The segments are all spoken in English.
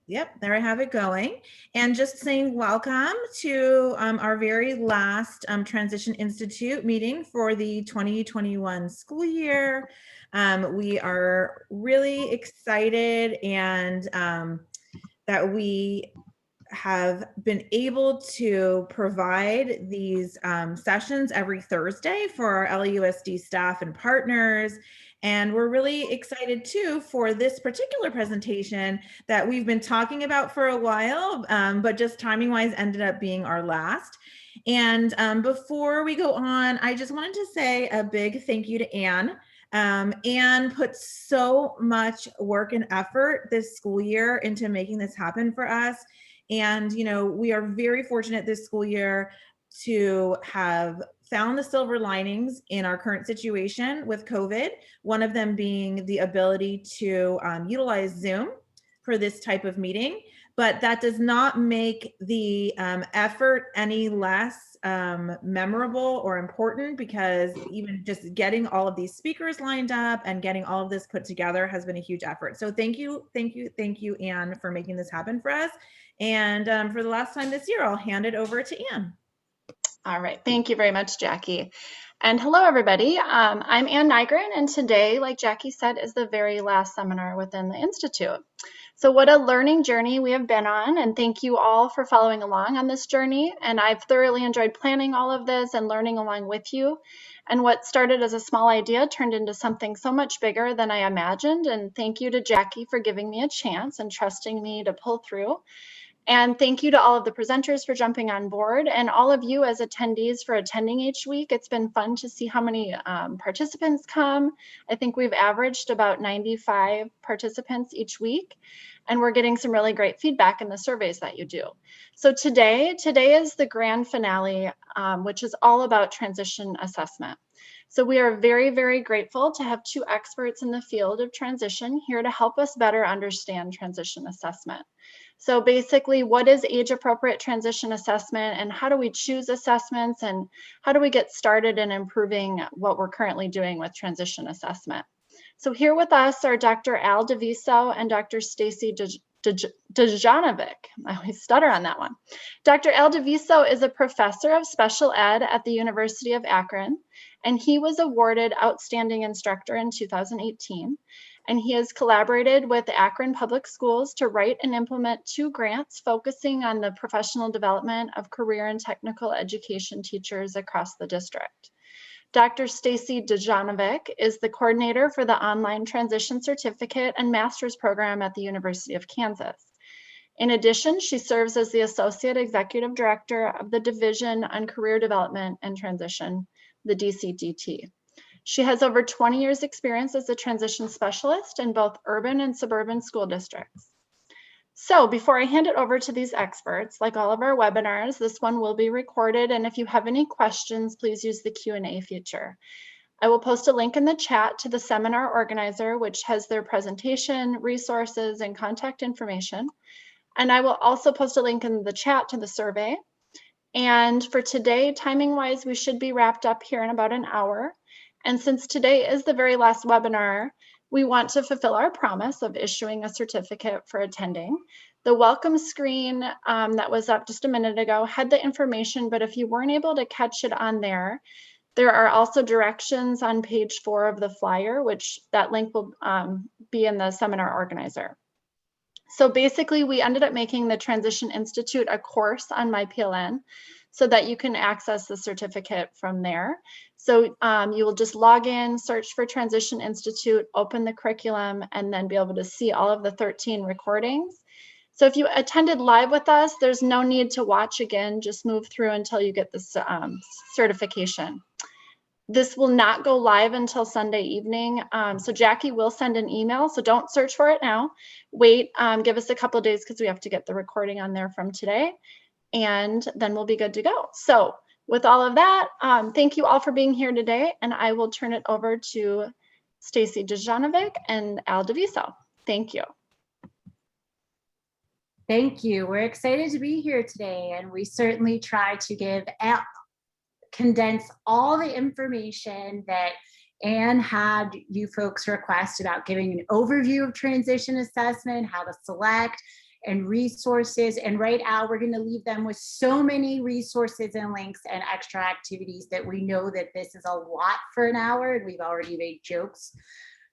Yep, there I have it going. And just saying welcome to our very last Transition Institute meeting for the 2021 school year. We are really excited and that we have been able to provide these sessions every Thursday for our LAUSD staff and partners. And we're really excited too for this particular presentation that we've been talking about for a while, but just timing wise ended up being our last. And before we go on, I just wanted to say a big thank you to Anne. Anne put so much work and effort this school year into making this happen for us. And, we are very fortunate this school year to have found the silver linings in our current situation with COVID, one of them being the ability to utilize Zoom for this type of meeting. But that does not make the effort any less memorable or important, because even just getting all of these speakers lined up and getting all of this put together has been a huge effort. So thank you, Anne, for making this happen for us. And for the last time this year, I'll hand it over to Anne. All right, thank you very much, Jackie. And hello, everybody. I'm Anne Nygren, and today, like Jackie said, is the very last seminar within the Institute. So what a learning journey we have been on, and thank you all for following along on this journey. And I've thoroughly enjoyed planning all of this and learning along with you. And what started as a small idea turned into something so much bigger than I imagined. And thank you to Jackie for giving me a chance and trusting me to pull through. And thank you to all of the presenters for jumping on board, and all of you as attendees for attending each week. It's been fun to see how many participants come. I think we've averaged about 95 participants each week, and we're getting some really great feedback in the surveys that you do. So today is the grand finale, which is all about transition assessment. So we are very, very grateful to have two experts in the field of transition here to help us better understand transition assessment. So basically, what is age-appropriate transition assessment, and how do we choose assessments, and how do we get started in improving what we're currently doing with transition assessment? So here with us are Dr. Al DeViso and Dr. Stacy Dejanovic. I always stutter on that one. Dr. Al DeViso is a professor of special ed at the University of Akron, and he was awarded Outstanding Instructor in 2018. And he has collaborated with Akron Public Schools to write and implement 2 grants focusing on the professional development of career and technical education teachers across the district. Dr. Stacy Dejanovic is the coordinator for the online transition certificate and master's program at the University of Kansas. In addition, she serves as the Associate Executive Director of the Division on Career Development and Transition, the DCDT. She has over 20 years experience as a transition specialist in both urban and suburban school districts. So before I hand it over to these experts, like all of our webinars, this one will be recorded. And if you have any questions, please use the Q&A feature. I will post a link in the chat to the seminar organizer, which has their presentation, resources, and contact information. And I will also post a link in the chat to the survey. And for today, timing-wise, we should be wrapped up here in about an hour. And since today is the very last webinar, we want to fulfill our promise of issuing a certificate for attending. The welcome screen that was up just a minute ago had the information, but if you weren't able to catch it on there, there are also directions on page 4 of the flyer, which that link will be in the seminar organizer. So basically, we ended up making the Transition Institute a course on MyPLN, so that you can access the certificate from there. So you will just log in, search for Transition Institute, open the curriculum, and then be able to see all of the 13 recordings. So if you attended live with us, there's no need to watch again, just move through until you get this certification. This will not go live until Sunday evening. So Jackie will send an email, so don't search for it now. Wait, give us a couple of days because we have to get the recording on there from today, and then we'll be good to go. So with all of that, thank you all for being here today, and I will turn it over to Stacy Dejanovic and Al DeViso. Thank you. Thank you. We're excited to be here today, and we certainly try to condense all the information that Anne had you folks request about giving an overview of transition assessment, how to select, and resources. And right now we're going to leave them with so many resources and links and extra activities that we know that this is a lot for an hour, and we've already made jokes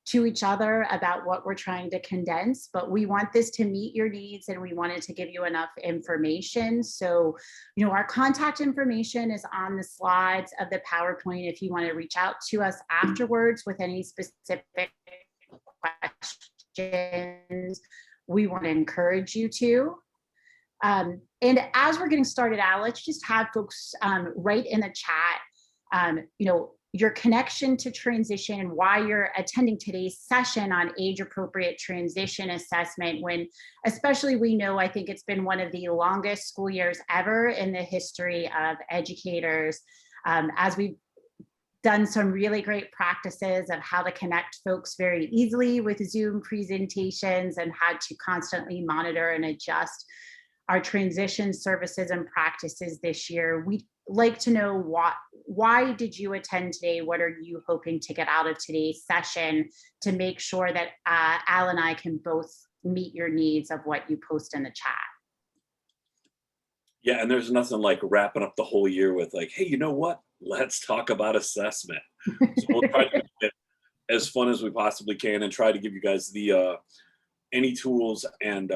to each other about what we're trying to condense, but we want this to meet your needs and we wanted to give you enough information. So, our contact information is on the slides of the PowerPoint if you want to reach out to us afterwards with any specific questions. We want to encourage you to. And as we're getting started out, let's just have folks write in the chat, your connection to transition and why you're attending today's session on age appropriate transition assessment, when especially we know, I think it's been one of the longest school years ever in the history of educators, as we've done some really great practices of how to connect folks very easily with Zoom presentations and had to constantly monitor and adjust our transition services and practices this year. We'd like to know why did you attend today? What are you hoping to get out of today's session to make sure that Al and I can both meet your needs of what you post in the chat? Yeah, and there's nothing like wrapping up the whole year with like, hey, you know what? Let's talk about assessment. So we'll try to make it as fun as we possibly can and try to give you guys the any tools and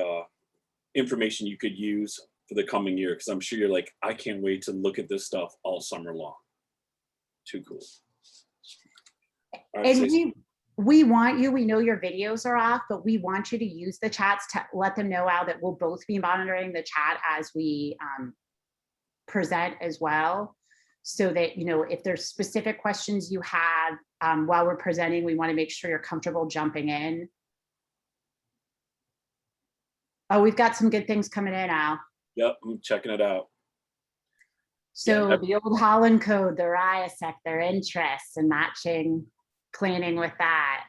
information you could use for the coming year, because I'm sure you're like, I can't wait to look at this stuff all summer long. Too cool. All right, And we want you, we know your videos are off, but we want you to use the chats to let them know, Al, that we'll both be monitoring the chat as we present as well. So that, if there's specific questions you have while we're presenting, we want to make sure you're comfortable jumping in. Oh, we've got some good things coming in, Al. Yep, I'm checking it out. So Yeah, the old Holland Code, the RIASEC, their interests and matching planning with that.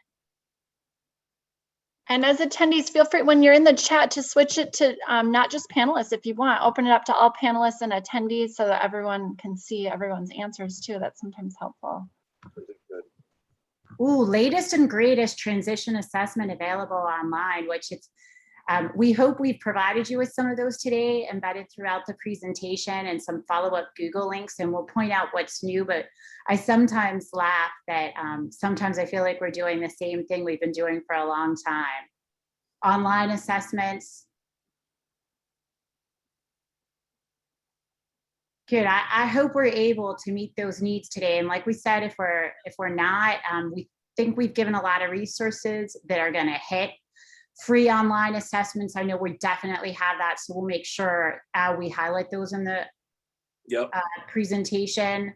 And as attendees, feel free when you're in the chat to switch it to not just panelists if you want. Open it up to all panelists and attendees so that everyone can see everyone's answers too. That's sometimes helpful. Ooh, latest and greatest transition assessment available online, which it's we hope we've provided you with some of those today, embedded throughout the presentation, and some follow-up Google links, and we'll point out what's new. But I sometimes laugh that sometimes I feel like we're doing the same thing we've been doing for a long time. Online assessments. Good. I hope we're able to meet those needs today. And like we said, if we're not, we think we've given a lot of resources that are going to hit. Free online assessments, I know we definitely have that, so we'll make sure we highlight those in the presentation.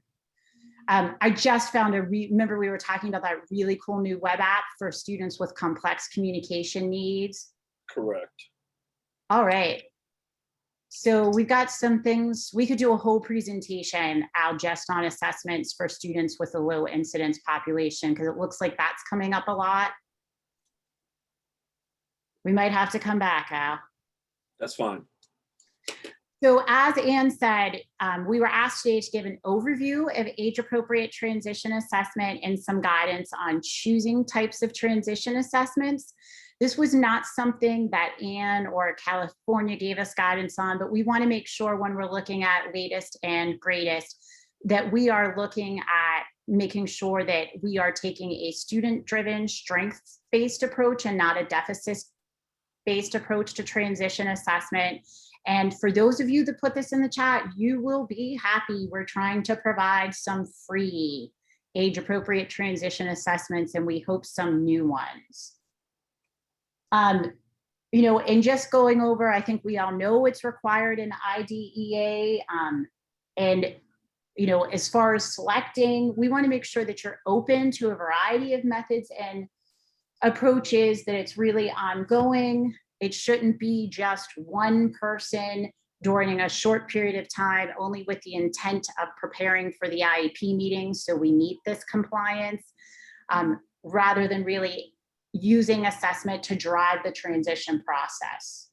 I just found remember we were talking about that really cool new web app for students with complex communication needs? Correct. All right. So we've got some things, we could do a whole presentation, Al, just on assessments for students with a low incidence population, because it looks like that's coming up a lot. We might have to come back, Al. That's fine. So as Anne said, we were asked today to give an overview of age-appropriate transition assessment and some guidance on choosing types of transition assessments. This was not something that Anne or California gave us guidance on, but we want to make sure when we're looking at latest and greatest that we are looking at making sure that we are taking a student-driven, strengths-based approach and not a deficit-based approach to transition assessment. And for those of you that put this in the chat, you will be happy. We're trying to provide some free age-appropriate transition assessments, and we hope some new ones. And just going over, I think we all know it's required in IDEA. And as far as selecting, we want to make sure that you're open to a variety of methods and approaches, that it's really ongoing. It shouldn't be just one person during a short period of time, only with the intent of preparing for the IEP meeting so we meet this compliance, rather than really using assessment to drive the transition process.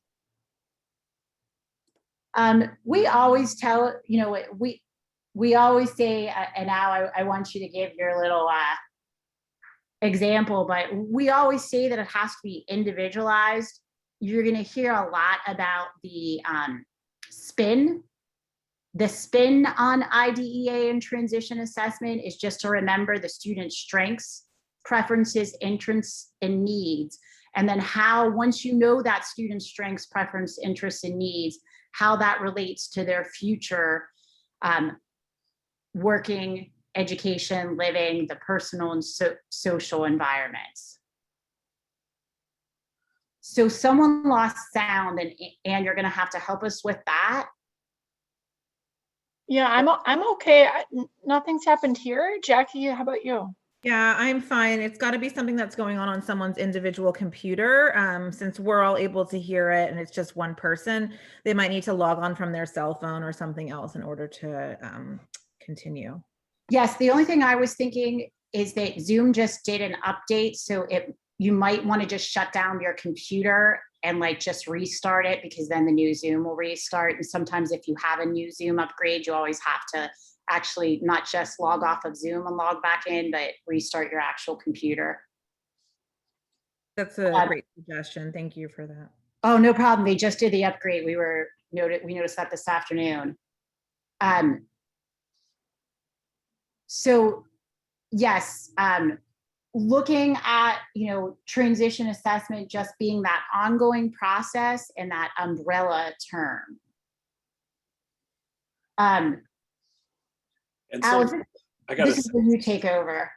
We always tell, we always say, and now I want you to give your little example, but we always say that it has to be individualized. You're going to hear a lot about the spin. The spin on IDEA and transition assessment is just to remember the student's strengths, preferences, interests, and needs. And then how, once you know that student's strengths, preference, interests, and needs, how that relates to their future working, education, living, the personal and social environments. So someone lost sound, and you're going to have to help us with that. Yeah, I'm okay. Nothing's happened here. Jackie, how about you? Yeah, I'm fine. It's got to be something that's going on someone's individual computer. Since we're all able to hear it and it's just one person, they might need to log on from their cell phone or something else in order to continue. Yes, the only thing I was thinking is that Zoom just did an update, so you might want to just shut down your computer and like just restart it, because then the new Zoom will restart. And sometimes if you have a new Zoom upgrade, you always have to actually not just log off of Zoom and log back in, but restart your actual computer. That's a great suggestion. Thank you for that. Oh, no problem. They just did the upgrade. We noticed that this afternoon. So yes, looking at, transition assessment just being that ongoing process and that umbrella term. And so Alex, I gotta this is when you take over.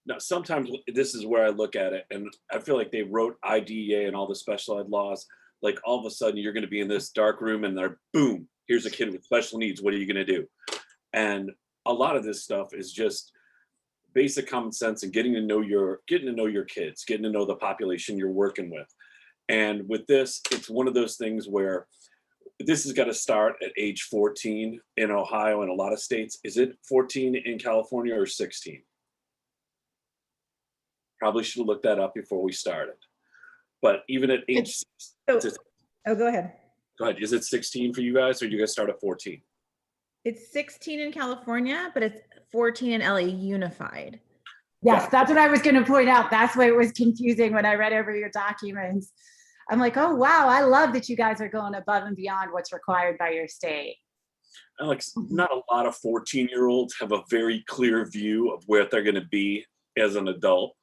now, sometimes this is where I look at it, and I feel like they wrote IDEA and all the special ed laws. Like all of a sudden, you're going to be in this dark room, and they're boom, here's a kid with special needs. What are you going to do? And a lot of this stuff is just basic common sense and getting to know your kids, getting to know the population you're working with. And with this, it's one of those things where this has got to start at age 14 in Ohio and a lot of states. Is it 14 in California or 16? Probably should have looked that up before we started. But even at age, go ahead. Go ahead. Is it 16 for you guys, or do you guys start at 14? It's 16 in California, but it's 14 in LA unified. Yes, that's what I was going to point out. That's why it was confusing when I read over your documents. I'm like, oh, wow, I love that you guys are going above and beyond what's required by your state. And like, not a lot of 14-year-olds have a very clear view of where they're going to be as an adult.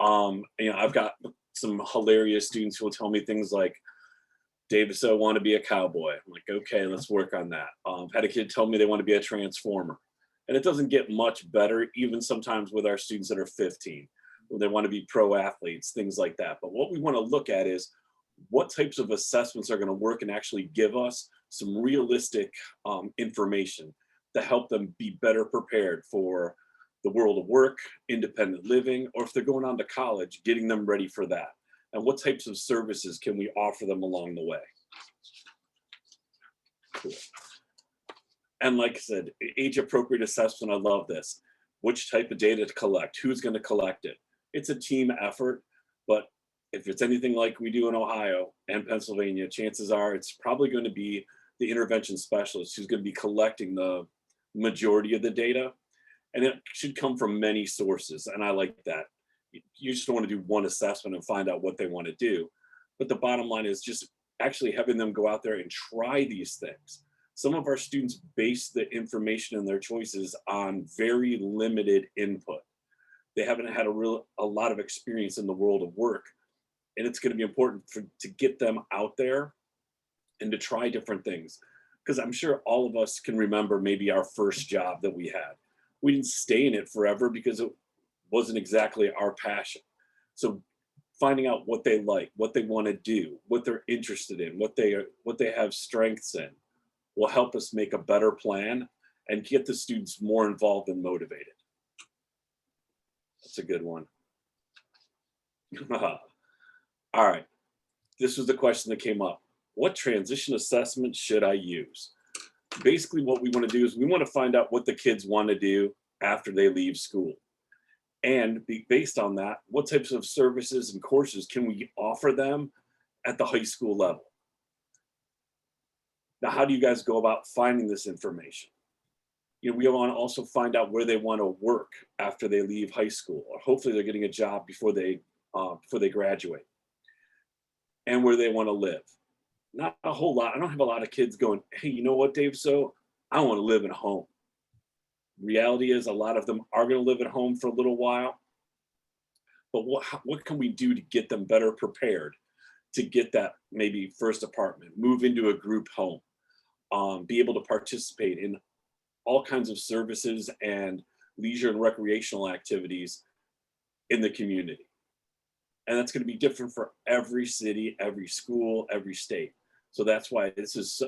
I've got some hilarious students who will tell me things like, Davis, I want to be a cowboy. I'm like, okay, let's work on that. Had a kid tell me they want to be a transformer. And it doesn't get much better, even sometimes with our students that are 15, when they want to be pro athletes, things like that. But what we want to look at is what types of assessments are going to work and actually give us some realistic information to help them be better prepared for the world of work, independent living, or if they're going on to college, getting them ready for that. And what types of services can we offer them along the way? Cool. And like I said, age appropriate assessment, I love this. Which type of data to collect? Who's going to collect it? It's a team effort, but if it's anything like we do in Ohio and Pennsylvania, chances are it's probably going to be the intervention specialist who's going to be collecting the majority of the data. And it should come from many sources. And I like that. You just don't want to do one assessment and find out what they want to do. But the bottom line is just actually having them go out there and try these things. Some of our students base the information and their choices on very limited input. They haven't had a lot of experience in the world of work. And it's going to be important to get them out there and to try different things. Because I'm sure all of us can remember maybe our first job that we had. We didn't stay in it forever because it wasn't exactly our passion. So finding out what they like, what they want to do, what they're interested in, what they have strengths in, will help us make a better plan and get the students more involved and motivated. That's a good one. All right, this was the question that came up. What transition assessment should I use? Basically what we want to do is we want to find out what the kids want to do after they leave school. And based on that, what types of services and courses can we offer them at the high school level? Now, how do you guys go about finding this information? We want to also find out where they want to work after they leave high school, or hopefully they're getting a job before they graduate, and where they want to live. Not a whole lot. I don't have a lot of kids going, hey, you know what, Dave? So I want to live at home. Reality is a lot of them are going to live at home for a little while. But what can we do to get them better prepared to get that maybe first apartment, move into a group home, be able to participate in all kinds of services and leisure and recreational activities in the community. And that's going to be different for every city, every school, every state. So that's why it's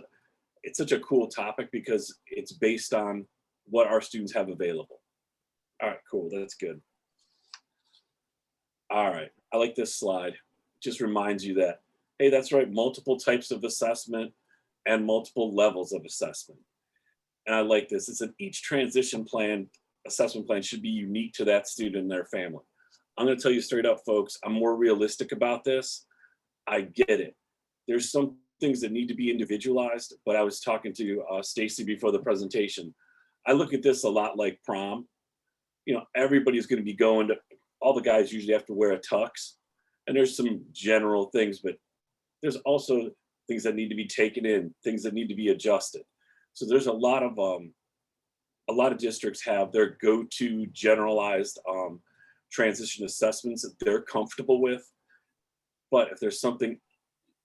such a cool topic, because it's based on what our students have available. All right, cool. That's good. All right. I like this slide. Just reminds you that, hey, that's right, multiple types of assessment and multiple levels of assessment. And I like this. It's each transition plan, assessment plan should be unique to that student and their family. I'm going to tell you straight up, folks, I'm more realistic about this. I get it. There's some things that need to be individualized, but I was talking to Stacy before the presentation. I look at this a lot like prom. Everybody's going to be going to, all the guys usually have to wear a tux, and there's some general things, but there's also things that need to be taken in, things that need to be adjusted. So there's a lot of districts have their go-to generalized transition assessments that they're comfortable with. But if there's something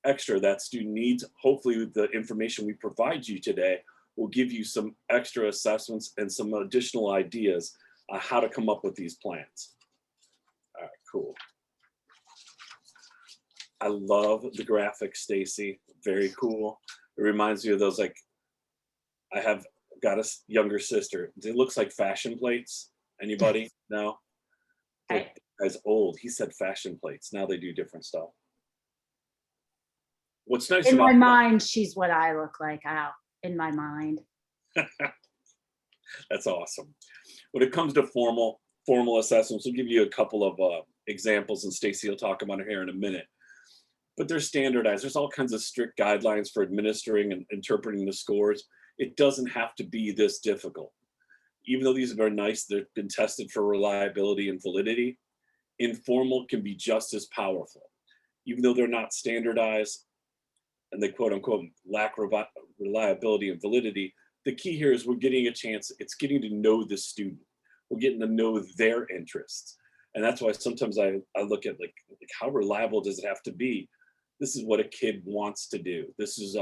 extra that student needs, hopefully the information we provide you today will give you some extra assessments and some additional ideas on how to come up with these plans. All right, cool. I love the graphics, Stacy. Very cool. It reminds me of those, like, I have got a younger sister. It looks like fashion plates. Anybody? No? Right. That guy's old. He said fashion plates. Now they do different stuff. What's nice In about my mind, she's what I look like. In my mind. That's awesome. When it comes to formal assessments, we'll give you a couple of examples, and Stacy will talk about it here in a minute. But they're standardized. There's all kinds of strict guidelines for administering and interpreting the scores. It doesn't have to be this difficult. Even though these are nice, they've been tested for reliability and validity. Informal can be just as powerful. Even though they're not standardized and they quote unquote lack reliability and validity, the key here is we're getting a chance, it's getting to know the student. We're getting to know their interests. And that's why sometimes I look at like how reliable does it have to be? This is what a kid wants to do. This is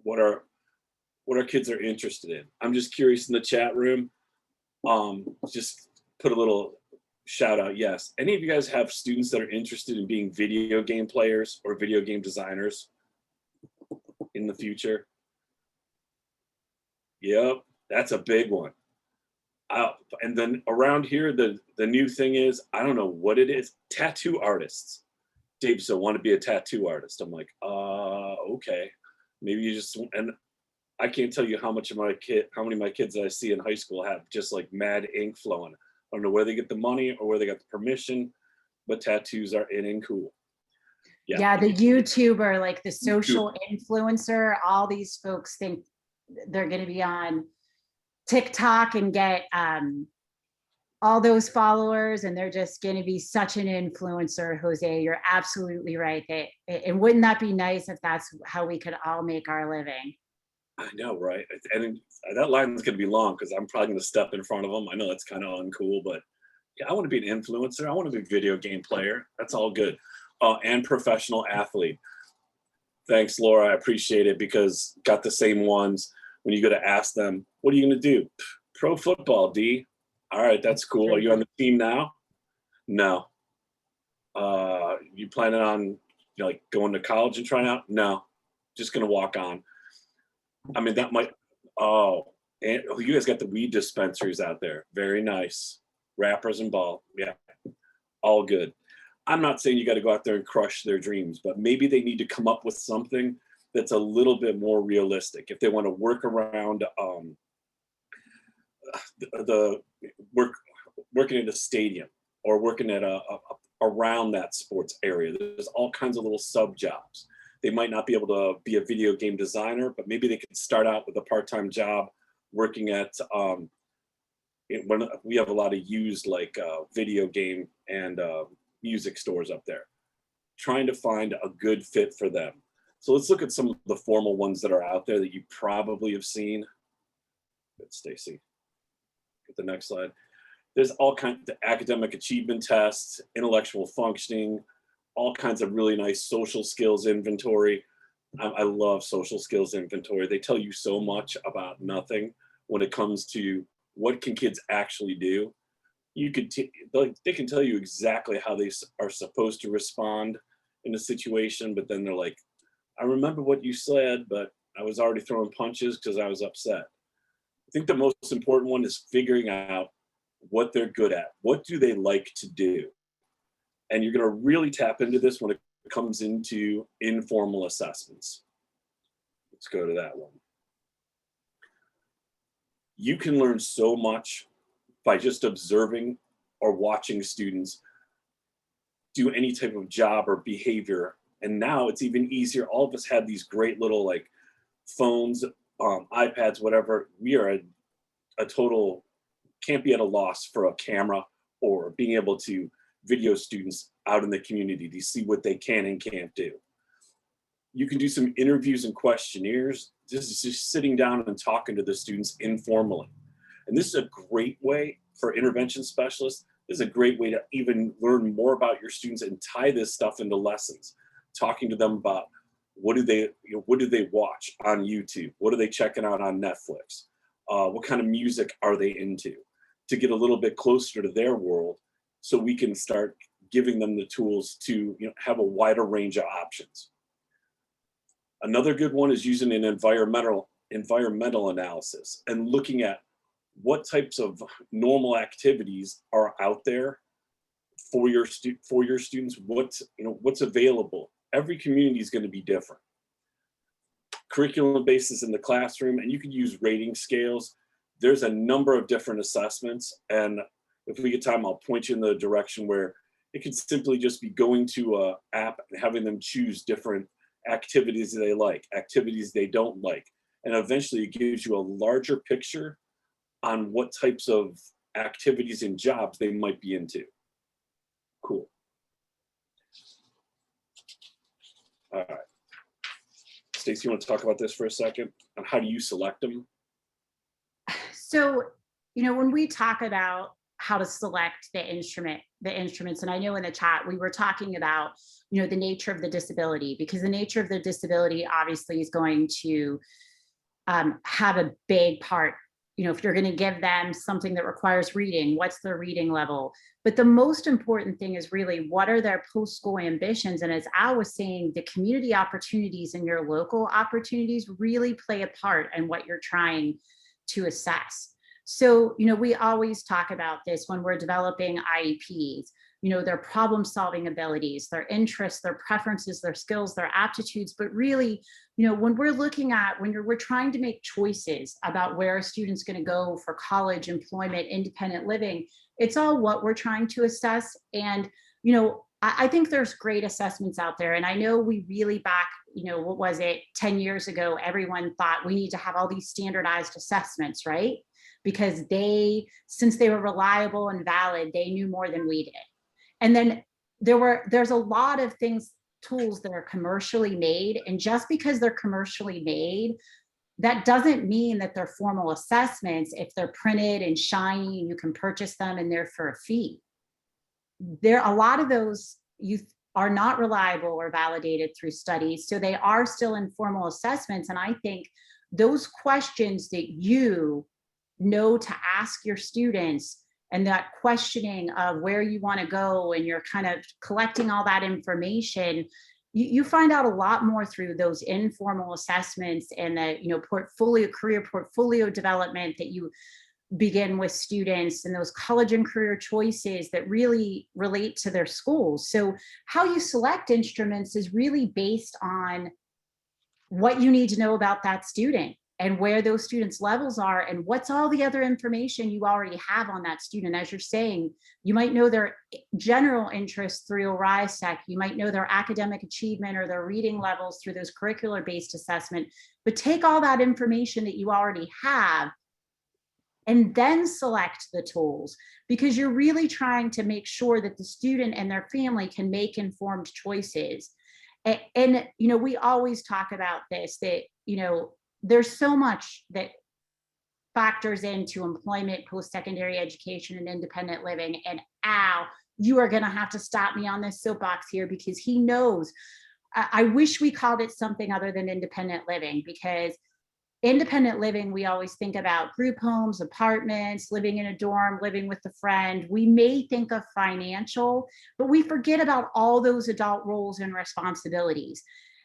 what our kids are interested in. I'm just curious in the chat room, just put a little shout out. Yes. Any of you guys have students that are interested in being video game players or video game designers in the future? Yep. That's a big one. And then around here, the new thing is, I don't know what it is, tattoo artists. Dave, so want to be a tattoo artist. I'm like, okay. Maybe you just, and I can't tell you how many of my kids that I see in high school have just like mad ink flowing. I don't know where they get the money or where they got the permission, but tattoos are in and cool. Yeah, the YouTuber, like the social influencer, all these folks think they're going to be on TikTok and get all those followers, and they're just going to be such an influencer. Jose, you're absolutely right. And wouldn't that be nice if that's how we could all make our living? I know, right? And that line's going to be long because I'm probably going to step in front of them. I know that's kind of uncool, but yeah, I want to be an influencer. I want to be a video game player. That's all good. And professional athlete. Thanks, Laura. I appreciate it, because got the same ones. When you go to ask them, what are you going to do? Pro football, D. All right, that's cool. Are you on the team now? No. You planning on like going to college and trying out? No. Just going to walk on. I mean, that might, and you guys got the weed dispensaries out there. Very nice. Rappers and ball. Yeah, all good. I'm not saying you got to go out there and crush their dreams, but maybe they need to come up with something that's a little bit more realistic. If they want to work around working at a stadium or working at around that sports area, there's all kinds of little sub jobs. They might not be able to be a video game designer, but maybe they could start out with a part-time job working at when we have a lot of used like video game and music stores up there, trying to find a good fit for them. So let's look at some of the formal ones that are out there that you probably have seen. Good, Stacy. Get the next slide. There's all kinds of academic achievement tests, intellectual functioning, all kinds of really nice social skills inventory. I love social skills inventory. They tell you so much about nothing when it comes to what can kids actually do. You could they can tell you exactly how they are supposed to respond in a situation, but then they're like, I remember what you said, but I was already throwing punches because I was upset. I think the most important one is figuring out what they're good at. What do they like to do? And you're going to really tap into this when it comes into informal assessments. Let's go to that one. You can learn so much by just observing or watching students do any type of job or behavior. And now it's even easier. All of us had these great little like phones, iPads, whatever. We are a total, can't be at a loss for a camera or being able to video students out in the community to see what they can and can't do. You can do some interviews and questionnaires. This is just sitting down and talking to the students informally. And this is a great way for intervention specialists. This is a great way to even learn more about your students and tie this stuff into lessons. Talking to them about what do they watch on YouTube? What are they checking out on Netflix? What kind of music are they into? To get a little bit closer to their world, so we can start giving them the tools to have a wider range of options. Another good one is using an environmental analysis and looking at what types of normal activities are out there for your students. What's available. Every community is going to be different. Curriculum basis in the classroom, and you can use rating scales. There's a number of different assessments, and if we get time, I'll point you in the direction where it could simply just be going to an app and having them choose different activities they like, activities they don't like. And eventually it gives you a larger picture on what types of activities and jobs they might be into. Cool. All right. Stacey, you want to talk about this for a second? On how do you select them? So, when we talk about how to select the instruments, and I know in the chat we were talking about, the nature of the disability, because the nature of the disability obviously is going to have a big part. If you're going to give them something that requires reading, what's their reading level? But the most important thing is really, what are their post-school ambitions? And as Al was saying, the community opportunities and your local opportunities really play a part in what you're trying to assess. So, we always talk about this when we're developing IEPs, their problem solving abilities, their interests, their preferences, their skills, their aptitudes. But really, when we're looking at, we're trying to make choices about where a student's going to go for college, employment, independent living, it's all what we're trying to assess. And, I think there's great assessments out there. And I know we really back, 10 years ago, everyone thought we need to have all these standardized assessments, right? Because since they were reliable and valid, they knew more than we did. And then there's a lot of tools that are commercially made. And just because they're commercially made, that doesn't mean that they're formal assessments if they're printed and shiny and you can purchase them and they're for a fee. A lot of those are not reliable or validated through studies. So they are still informal assessments. And I think those questions that you know to ask your students, and that questioning of where you want to go, and you're kind of collecting all that information, you find out a lot more through those informal assessments and the career portfolio development that you begin with students, and those college and career choices that really relate to their schools. So how you select instruments is really based on what you need to know about that student and where those students' levels are, and what's all the other information you already have on that student. As you're saying, you might know their general interests through ORISEC, you might know their academic achievement or their reading levels through those curricular-based assessment, but take all that information that you already have and then select the tools, because you're really trying to make sure that the student and their family can make informed choices. And you know, we always talk about this, that, you know, there's so much that factors into employment, post-secondary education, and independent living. And Al, you are going to have to stop me on this soapbox here, because he knows. I wish we called it something other than independent living, because independent living, we always think about group homes, apartments, living in a dorm, living with a friend. We may think of financial, but we forget about all those adult roles and responsibilities.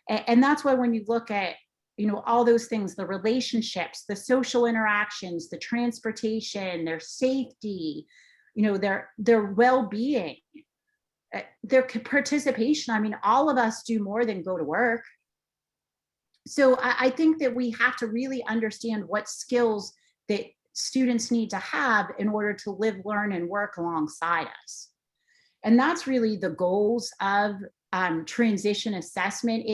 And that's why when you look at, you know, all those things, the relationships, the social interactions, the transportation, their safety, you know, their well-being, their participation. I mean, all of us do more than go to work. So I think that we have to really understand what skills that students need to have in order to live, learn, and work alongside us. And that's really the goals of transition assessment.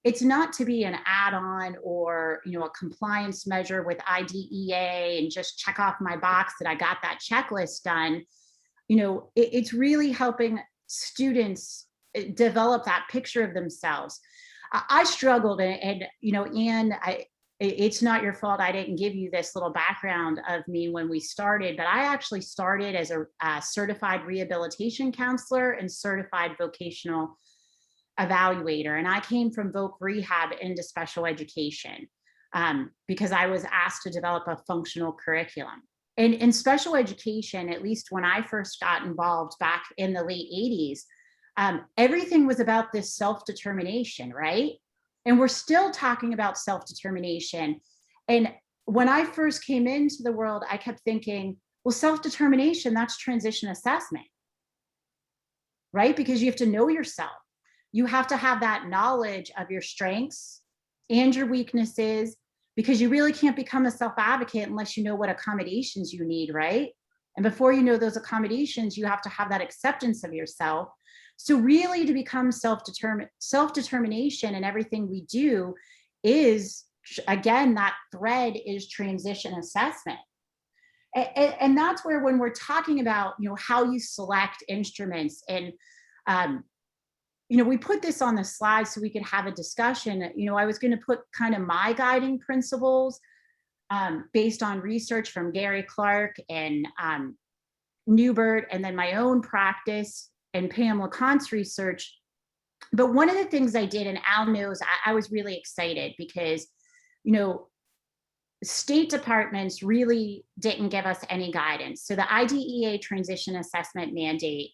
It's not to be an add-on or, you know, a compliance measure with IDEA and just check off my box that I got that checklist done. You know, it's really helping students develop that picture of themselves. I struggled, and you know, Anne, it's not your fault I didn't give you this little background of me when we started, but I actually started as a certified rehabilitation counselor and certified vocational evaluator. And I came from voc rehab into special education because I was asked to develop a functional curriculum. And in special education, at least when I first got involved back in the late 80s, everything was about this self-determination, right? And we're still talking about self-determination. And when I first came into the world, I kept thinking, well, self-determination, that's transition assessment, right? Because you have to know yourself. You have to have that knowledge of your strengths and your weaknesses, because you really can't become a self-advocate unless you know what accommodations you need, right? And before you know those accommodations, you have to have that acceptance of yourself. So really, to become self-determination in everything we do is, again, that thread is transition assessment. And that's where, when we're talking about, you know, how you select instruments, and you know, we put this on the slide so we could have a discussion. You know, I was going to put kind of my guiding principles based on research from Gary Clark and Newbert, and then my own practice and Pam LeConte's research. But one of the things I did, and Al knows, I was really excited because, you know, state departments really didn't give us any guidance. So the IDEA transition assessment mandate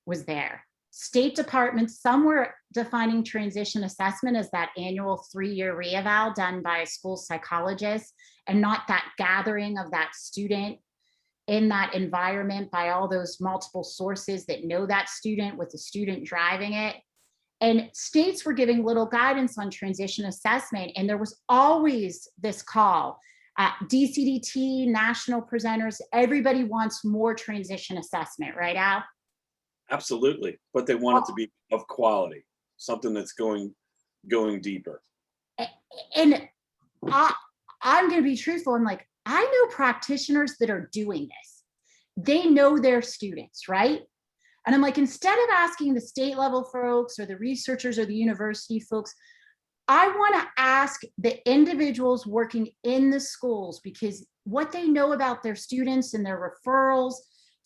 was there. State departments, some were defining transition assessment as that annual 3-year reeval done by a school psychologist, and not that gathering of that student in that environment by all those multiple sources that know that student, with the student driving it. And states were giving little guidance on transition assessment. And there was always this call, DCDT, national presenters, everybody wants more transition assessment, right, Al? Absolutely. But they want it to be of quality, something that's going deeper. And I'm going to be truthful. I'm like, I know practitioners that are doing this. They know their students, right? And I'm like, instead of asking the state level folks or the researchers or the university folks, I want to ask the individuals working in the schools, because what they know about their students and their referrals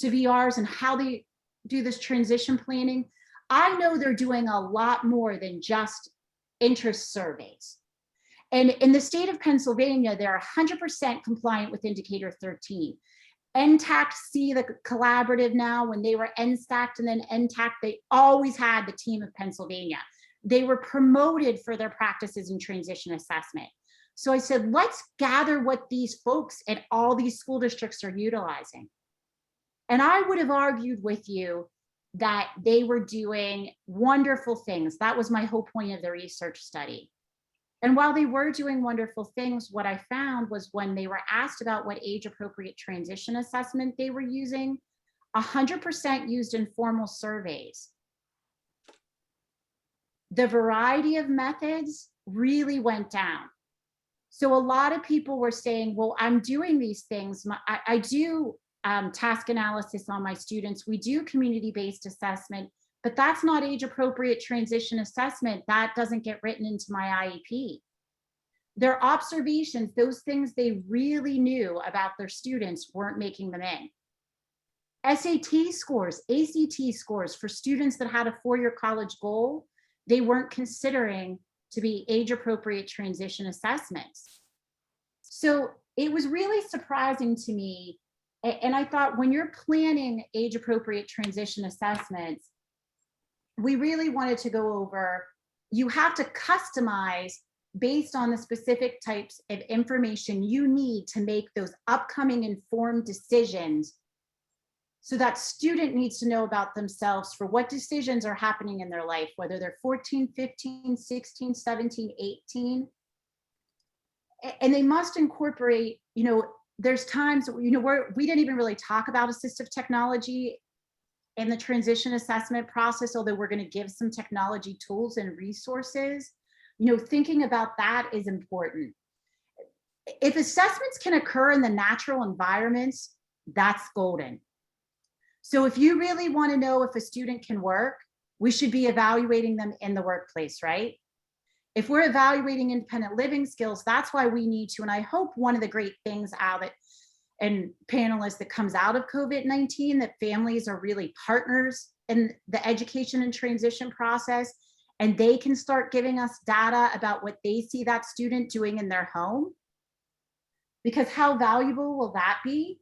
to VRs and how they do this transition planning, I know they're doing a lot more than just interest surveys. And in the state of Pennsylvania, they're 100% compliant with Indicator 13. NTAC-C, the collaborative now, when they were NSTAC and then NTAC, they always had the team of Pennsylvania. They were promoted for their practices in transition assessment. So I said, let's gather what these folks at all these school districts are utilizing. And I would have argued with you that they were doing wonderful things. That was my whole point of the research study. And while they were doing wonderful things, what I found was when they were asked about what age appropriate transition assessment they were using, 100% used informal surveys. The variety of methods really went down. So a lot of people were saying, well, I'm doing these things. I do task analysis on my students. We do community-based assessment, but that's not age-appropriate transition assessment. That doesn't get written into my IEP. Their observations, those things they really knew about their students, weren't making them in. SAT scores, ACT scores for students that had a four-year college goal, they weren't considering to be age-appropriate transition assessments. So it was really surprising to me. And I thought, when you're planning age-appropriate transition assessments, we really wanted to go over, you have to customize based on the specific types of information you need to make those upcoming informed decisions. So that student needs to know about themselves for what decisions are happening in their life, whether they're 14, 15, 16, 17, 18. And they must incorporate, there's times, where we didn't even really talk about assistive technology in the transition assessment process, although we're going to give some technology tools and resources. Thinking about that is important. If assessments can occur in the natural environments, that's golden. So if you really want to know if a student can work, we should be evaluating them in the workplace, right? If we're evaluating independent living skills, that's why we need to. And I hope one of the great things out of it, and panelists, that comes out of COVID-19, that families are really partners in the education and transition process, and they can start giving us data about what they see that student doing in their home. Because how valuable will that be?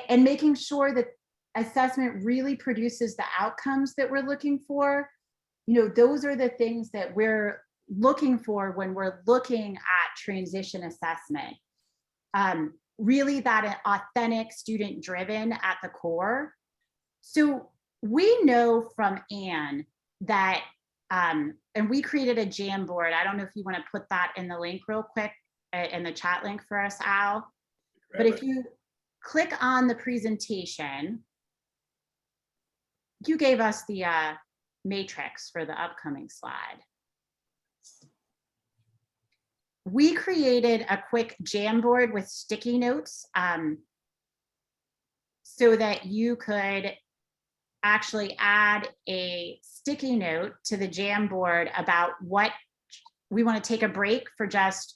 And making sure that assessment really produces the outcomes that we're looking for. Those are the things that we're looking for when we're looking at transition assessment. Really that authentic, student driven at the core. So we know from Anne that, and we created a Jamboard. I don't know if you want to put that in the link real quick, in the chat link for us, Al. But if you click on the presentation, you gave us the matrix for the upcoming slide. We created a quick Jamboard with sticky notes so that you could actually add a sticky note to the Jamboard about what we want to take a break for just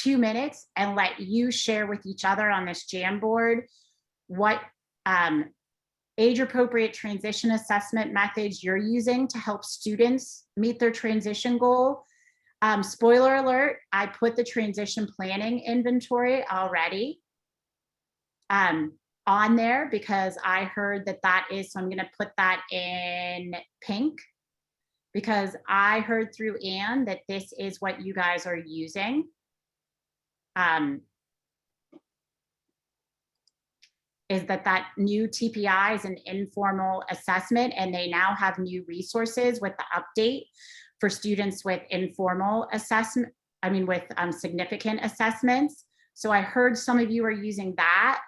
2 minutes and let you share with each other on this Jamboard what age-appropriate transition assessment methods you're using to help students meet their transition goal. Spoiler alert, I put the transition planning inventory already on there because I heard that is, so I'm going to put that in pink because I heard through Anne that this is what you guys are using. Is that new TPI is an informal assessment, and they now have new resources with the update for students with informal assessment, with significant assessments. So I heard some of you are using that.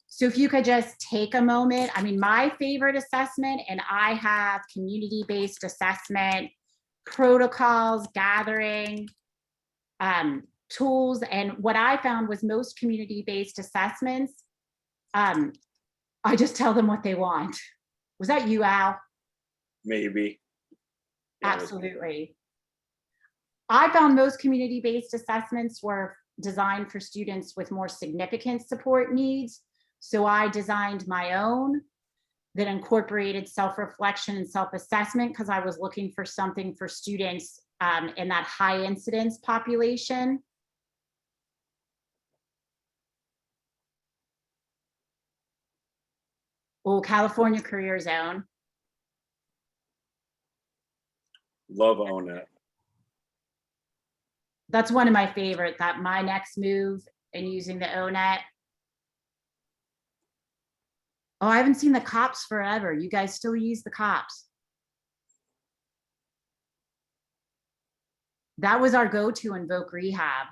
So if you could just take a moment, my favorite assessment, and I have community-based assessment, protocols, gathering, tools. And what I found was most community-based assessments, I just tell them what they want. Was that you, Al? Maybe. Yeah, absolutely. I found most community-based assessments were designed for students with more significant support needs. So I designed my own that incorporated self-reflection and self-assessment because I was looking for something for students in that high incidence population. Oh, California Career Zone. Love ONET. That's one of my favorite, that my next move and using the ONET. Oh, I haven't seen the COPS forever. You guys still use the COPS? That was our go-to in Voc Rehab.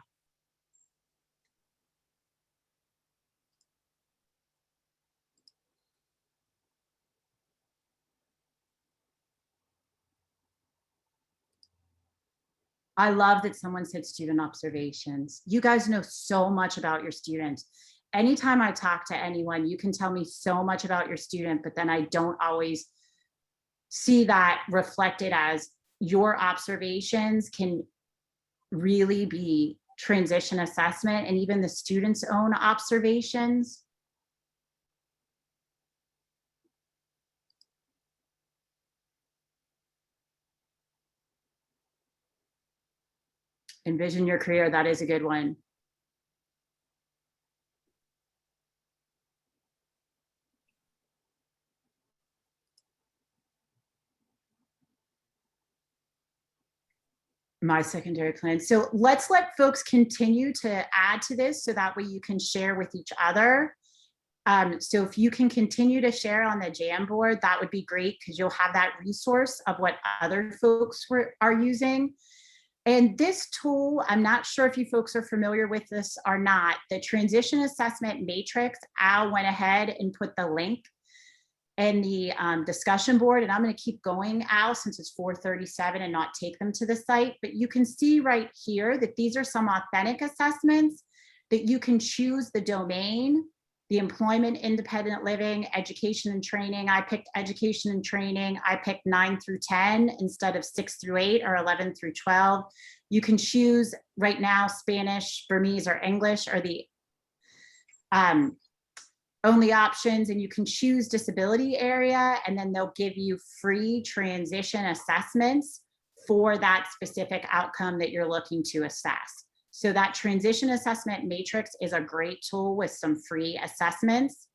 I love that someone said student observations. You guys know so much about your students. Anytime I talk to anyone, you can tell me so much about your student, but then I don't always see that reflected as your observations can really be transition assessment and even the students' own observations. Envision your career, that is a good one. My secondary plan. So let's let folks continue to add to this so that way you can share with each other. So if you can continue to share on the Jamboard, that would be great because you'll have that resource of what other folks are using. And this tool, I'm not sure if you folks are familiar with this or not, the transition assessment matrix, Al went ahead and put the link in the discussion board, and I'm going to keep going, Al, since it's 4:37 and not take them to the site. But you can see right here that these are some authentic assessments that you can choose the domain, the employment, independent living, education and training. I picked education and training. I picked 9 through 10 instead of 6 through 8 or 11 through 12. You can choose right now Spanish, Burmese, or English are the only options, and you can choose disability area, and then they'll give you free transition assessments for that specific outcome that you're looking to assess. So that transition assessment matrix is a great tool with some free assessments.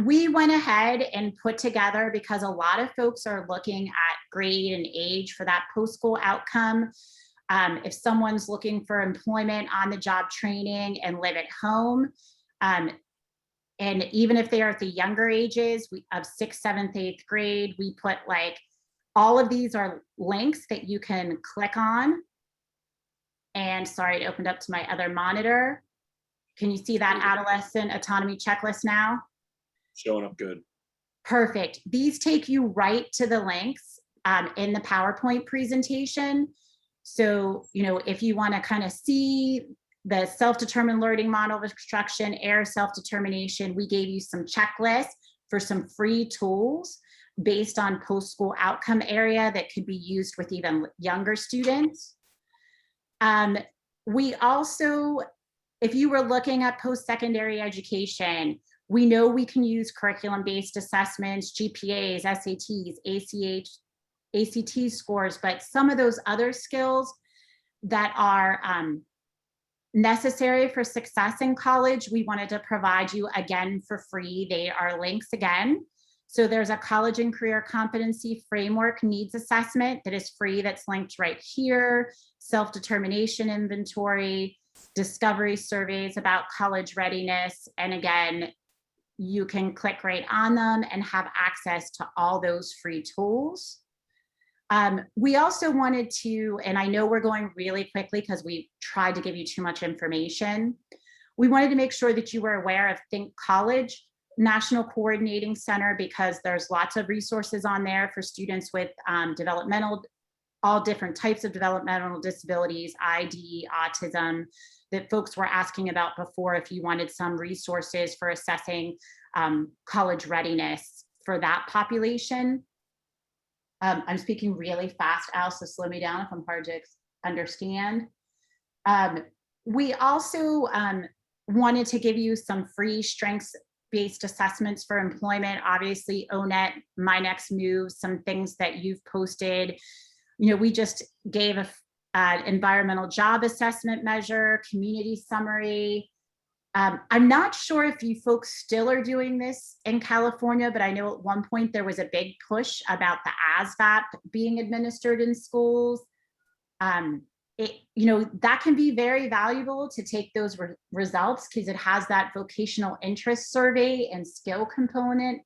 We went ahead and put together, because a lot of folks are looking at grade and age for that post-school outcome. If someone's looking for employment, on-the-job training, and live at home, and even if they are at the younger ages of 6th, 7th, 8th grade, we put like, all of these are links that you can click on. And sorry, it opened up to my other monitor. Can you see that adolescent autonomy checklist now? Showing up good. Perfect. These take you right to the links in the PowerPoint presentation. So, you know, if you want to kind of see the self-determined learning model of instruction, AIR self-determination, we gave you some checklists for some free tools based on post-school outcome area that could be used with even younger students. We also, if you were looking at post-secondary education, we know we can use curriculum-based assessments, GPAs, SATs, ACT scores, but some of those other skills that are necessary for success in college, we wanted to provide you again for free. They are links again. So there's a college and career competency framework needs assessment that is free, that's linked right here, self-determination inventory, discovery surveys about college readiness. And again, you can click right on them and have access to all those free tools. We also wanted to, and I know we're going really quickly because we tried to give you too much information. We wanted to make sure that you were aware of Think College National Coordinating Center, because there's lots of resources on there for students with developmental, all different types of developmental disabilities, ID, autism, that folks were asking about before, if you wanted some resources for assessing college readiness for that population. I'm speaking really fast, Al, so slow me down if I'm hard to understand. We also wanted to give you some free strengths-based assessments for employment. Obviously, ONET, My Next Move, some things that you've posted. You know, we just gave an environmental job assessment measure, community summary. I'm not sure if you folks still are doing this in California, but I know at one point there was a big push about the ASVAB being administered in schools. You know, that can be very valuable to take those results, because it has that vocational interest survey and skill component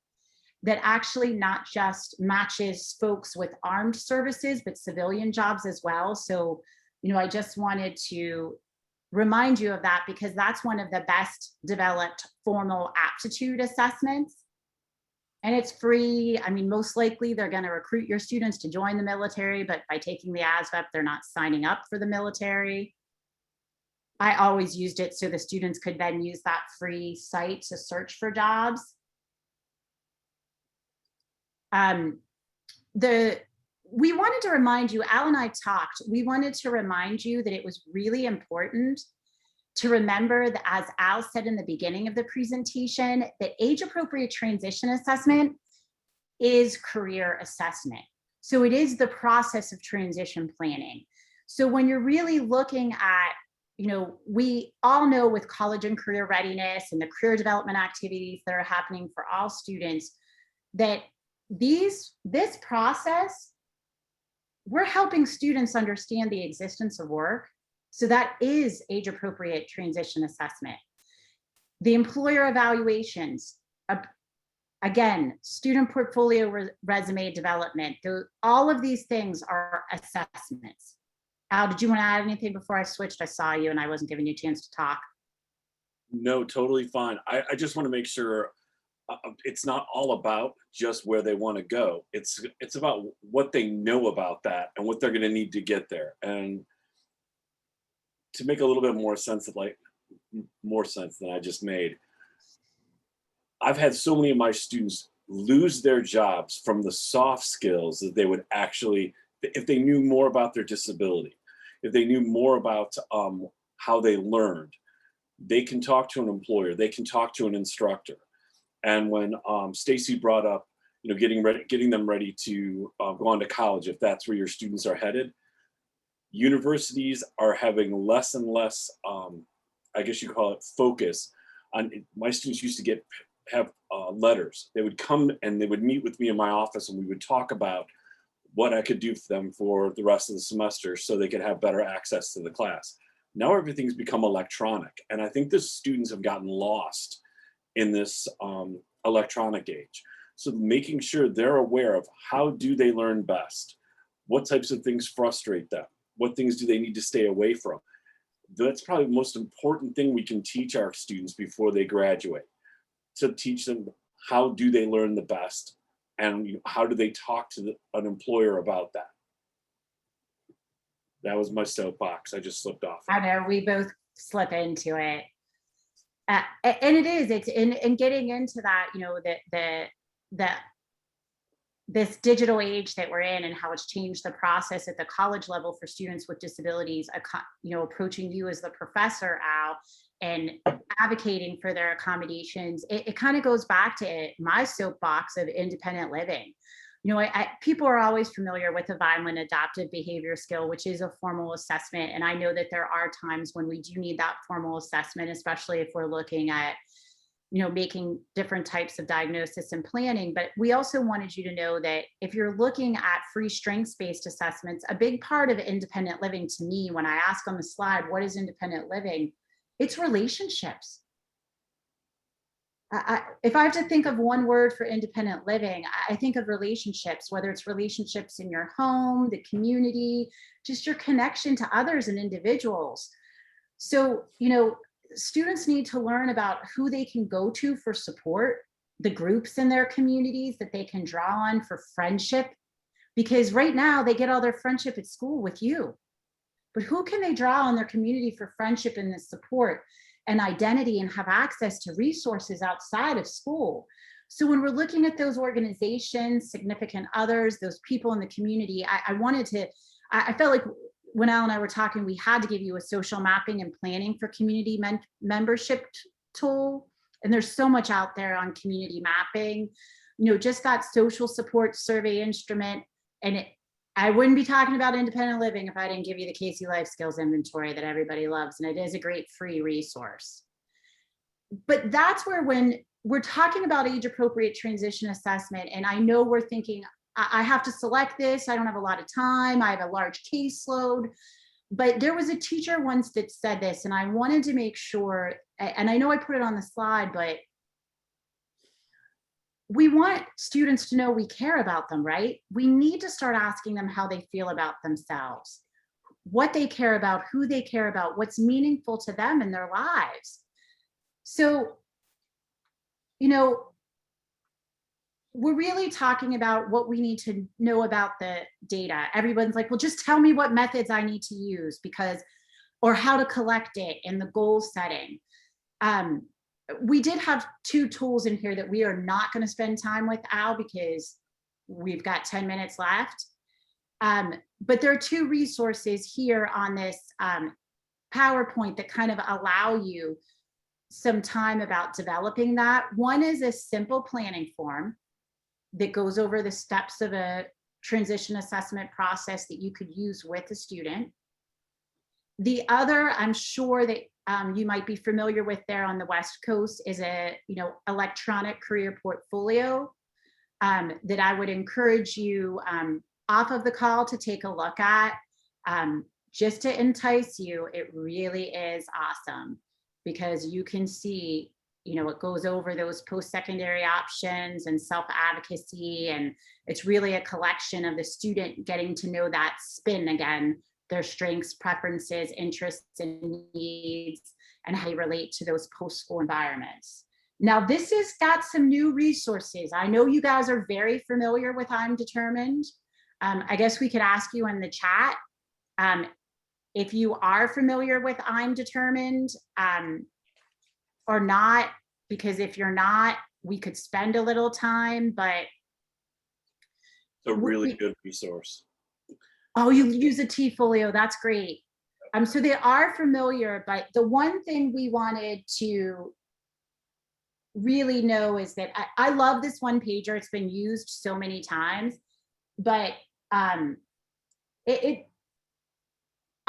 that actually not just matches folks with armed services, but civilian jobs as well. So, you know, I just wanted to remind you of that, because that's one of the best developed formal aptitude assessments. And it's free. I mean, most likely they're going to recruit your students to join the military, but by taking the ASVAB, they're not signing up for the military. I always used it so the students could then use that free site to search for jobs. We wanted to remind you, Al and I talked, we wanted to remind you that it was really important to remember that, as Al said in the beginning of the presentation, that age-appropriate transition assessment is career assessment. So it is the process of transition planning. So when you're really looking at, we all know with college and career readiness and the career development activities that are happening for all students, that this process, we're helping students understand the existence of work. So that is age-appropriate transition assessment. The employer evaluations, again, student portfolio resume development, all of these things are assessments. Al, did you want to add anything before I switched? I saw you and I wasn't giving you a chance to talk. No, totally fine. I just want to make sure it's not all about just where they want to go. It's about what they know about that and what they're going to need to get there. And to make a little bit more sense more sense than I just made, I've had so many of my students lose their jobs from the soft skills that they would actually, if they knew more about their disability, if they knew more about how they learned, they can talk to an employer, they can talk to an instructor. And when Stacy brought up, getting them ready to go on to college, if that's where your students are headed, universities are having less and less, I guess you call it, focus on. My students used to have letters. They would come and they would meet with me in my office and we would talk about what I could do for them for the rest of the semester so they could have better access to the class. Now everything's become electronic. And I think the students have gotten lost in this electronic age. So making sure they're aware of how do they learn best? What types of things frustrate them? What things do they need to stay away from? That's probably the most important thing we can teach our students before they graduate, to teach them how do they learn the best and how do they talk to an employer about that. That was my soapbox. I just slipped off. I know, we both slip into it. And it's in getting into that, this digital age that we're in and how it's changed the process at the college level for students with disabilities, approaching you as the professor, Al, and advocating for their accommodations. It kind of goes back to my soapbox of independent living. People are always familiar with the Vineland adaptive behavior skill, which is a formal assessment. And I know that there are times when we do need that formal assessment, especially if we're looking at, making different types of diagnosis and planning. But we also wanted you to know that if you're looking at free strengths-based assessments, a big part of independent living to me, when I ask on the slide, what is independent living? It's relationships. If I have to think of one word for independent living, I think of relationships, whether it's relationships in your home, the community, just your connection to others and individuals. So, students need to learn about who they can go to for support, the groups in their communities that they can draw on for friendship, because right now they get all their friendship at school with you. But who can they draw on their community for friendship and the support and identity and have access to resources outside of school? So when we're looking at those organizations, significant others, those people in the community, I felt like when Al and I were talking, we had to give you a social mapping and planning for community membership tool. And there's so much out there on community mapping, just that social support survey instrument. And I wouldn't be talking about independent living if I didn't give you the Casey Life Skills Inventory that everybody loves. And it is a great free resource. But that's where, when we're talking about age appropriate transition assessment, and I know we're thinking, I have to select this, I don't have a lot of time, I have a large caseload. But there was a teacher once that said this, and I wanted to make sure, and I know I put it on the slide, but we want students to know we care about them, right? We need to start asking them how they feel about themselves, what they care about, who they care about, what's meaningful to them in their lives. So, we're really talking about what we need to know about the data. Everyone's like, well, just tell me what methods I need to use because, or how to collect it in the goal setting. We did have 2 tools in here that we are not going to spend time with, Al, because we've got 10 minutes left. But there are 2 resources here on this PowerPoint that kind of allow you some time about developing that. One is a simple planning form that goes over the steps of a transition assessment process that you could use with a student. The other, I'm sure that you might be familiar with there on the West Coast, is a electronic career portfolio that I would encourage you off of the call to take a look at. Just to entice you, it really is awesome because you can see, it goes over those post-secondary options and self-advocacy, and it's really a collection of the student getting to know that spin again, their strengths, preferences, interests, and needs, and how they relate to those post-school environments. Now, this has got some new resources. I know you guys are very familiar with I'm Determined. I guess we could ask you in the chat if you are familiar with I'm Determined or not, because if you're not, we could spend a little time, but. It's a really good resource. Oh, you use a T-Folio, that's great. So they are familiar, but the one thing we wanted to really know is that I love this one pager. It's been used so many times, but I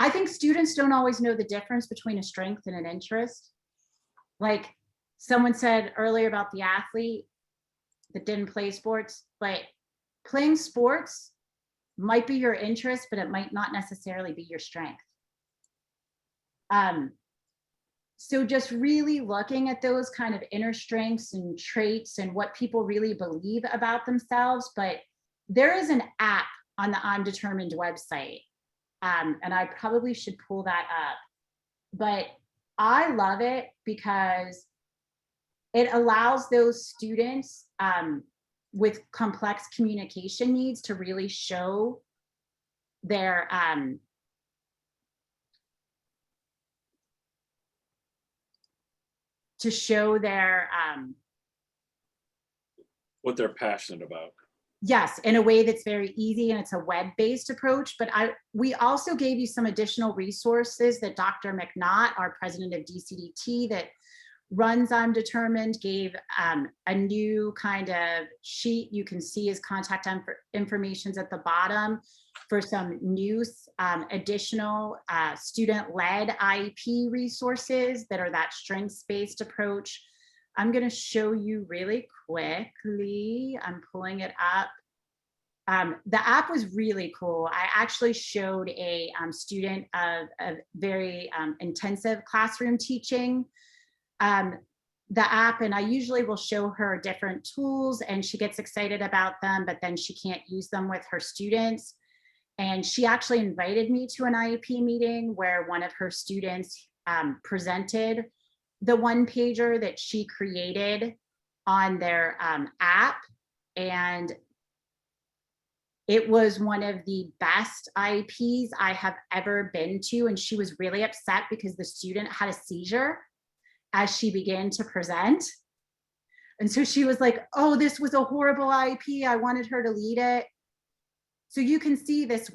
think students don't always know the difference between a strength and an interest. Like someone said earlier about the athlete that didn't play sports, but playing sports might be your interest, but it might not necessarily be your strength. So just really looking at those kind of inner strengths and traits and what people really believe about themselves. But there is an app on the I'm Determined website, and I probably should pull that up. But I love it because it allows those students with complex communication needs to really show their what they're passionate about. Yes, in a way that's very easy, and it's a web-based approach. But we also gave you some additional resources that Dr. McNaught, our president of DCDT that runs I'm Determined, gave a new kind of sheet. You can see his contact information's at the bottom for some new additional student-led IEP resources that are that strengths-based approach. I'm going to show you really quickly. I'm pulling it up. The app was really cool. I actually showed a student of a very intensive classroom teaching the app, and I usually will show her different tools and she gets excited about them, but then she can't use them with her students. And she actually invited me to an IEP meeting where one of her students presented the one pager that she created on their app. And it was one of the best IEPs I have ever been to. And she was really upset because the student had a seizure as she began to present. And so she was like, oh, this was a horrible IEP. I wanted her to lead it. So you can see this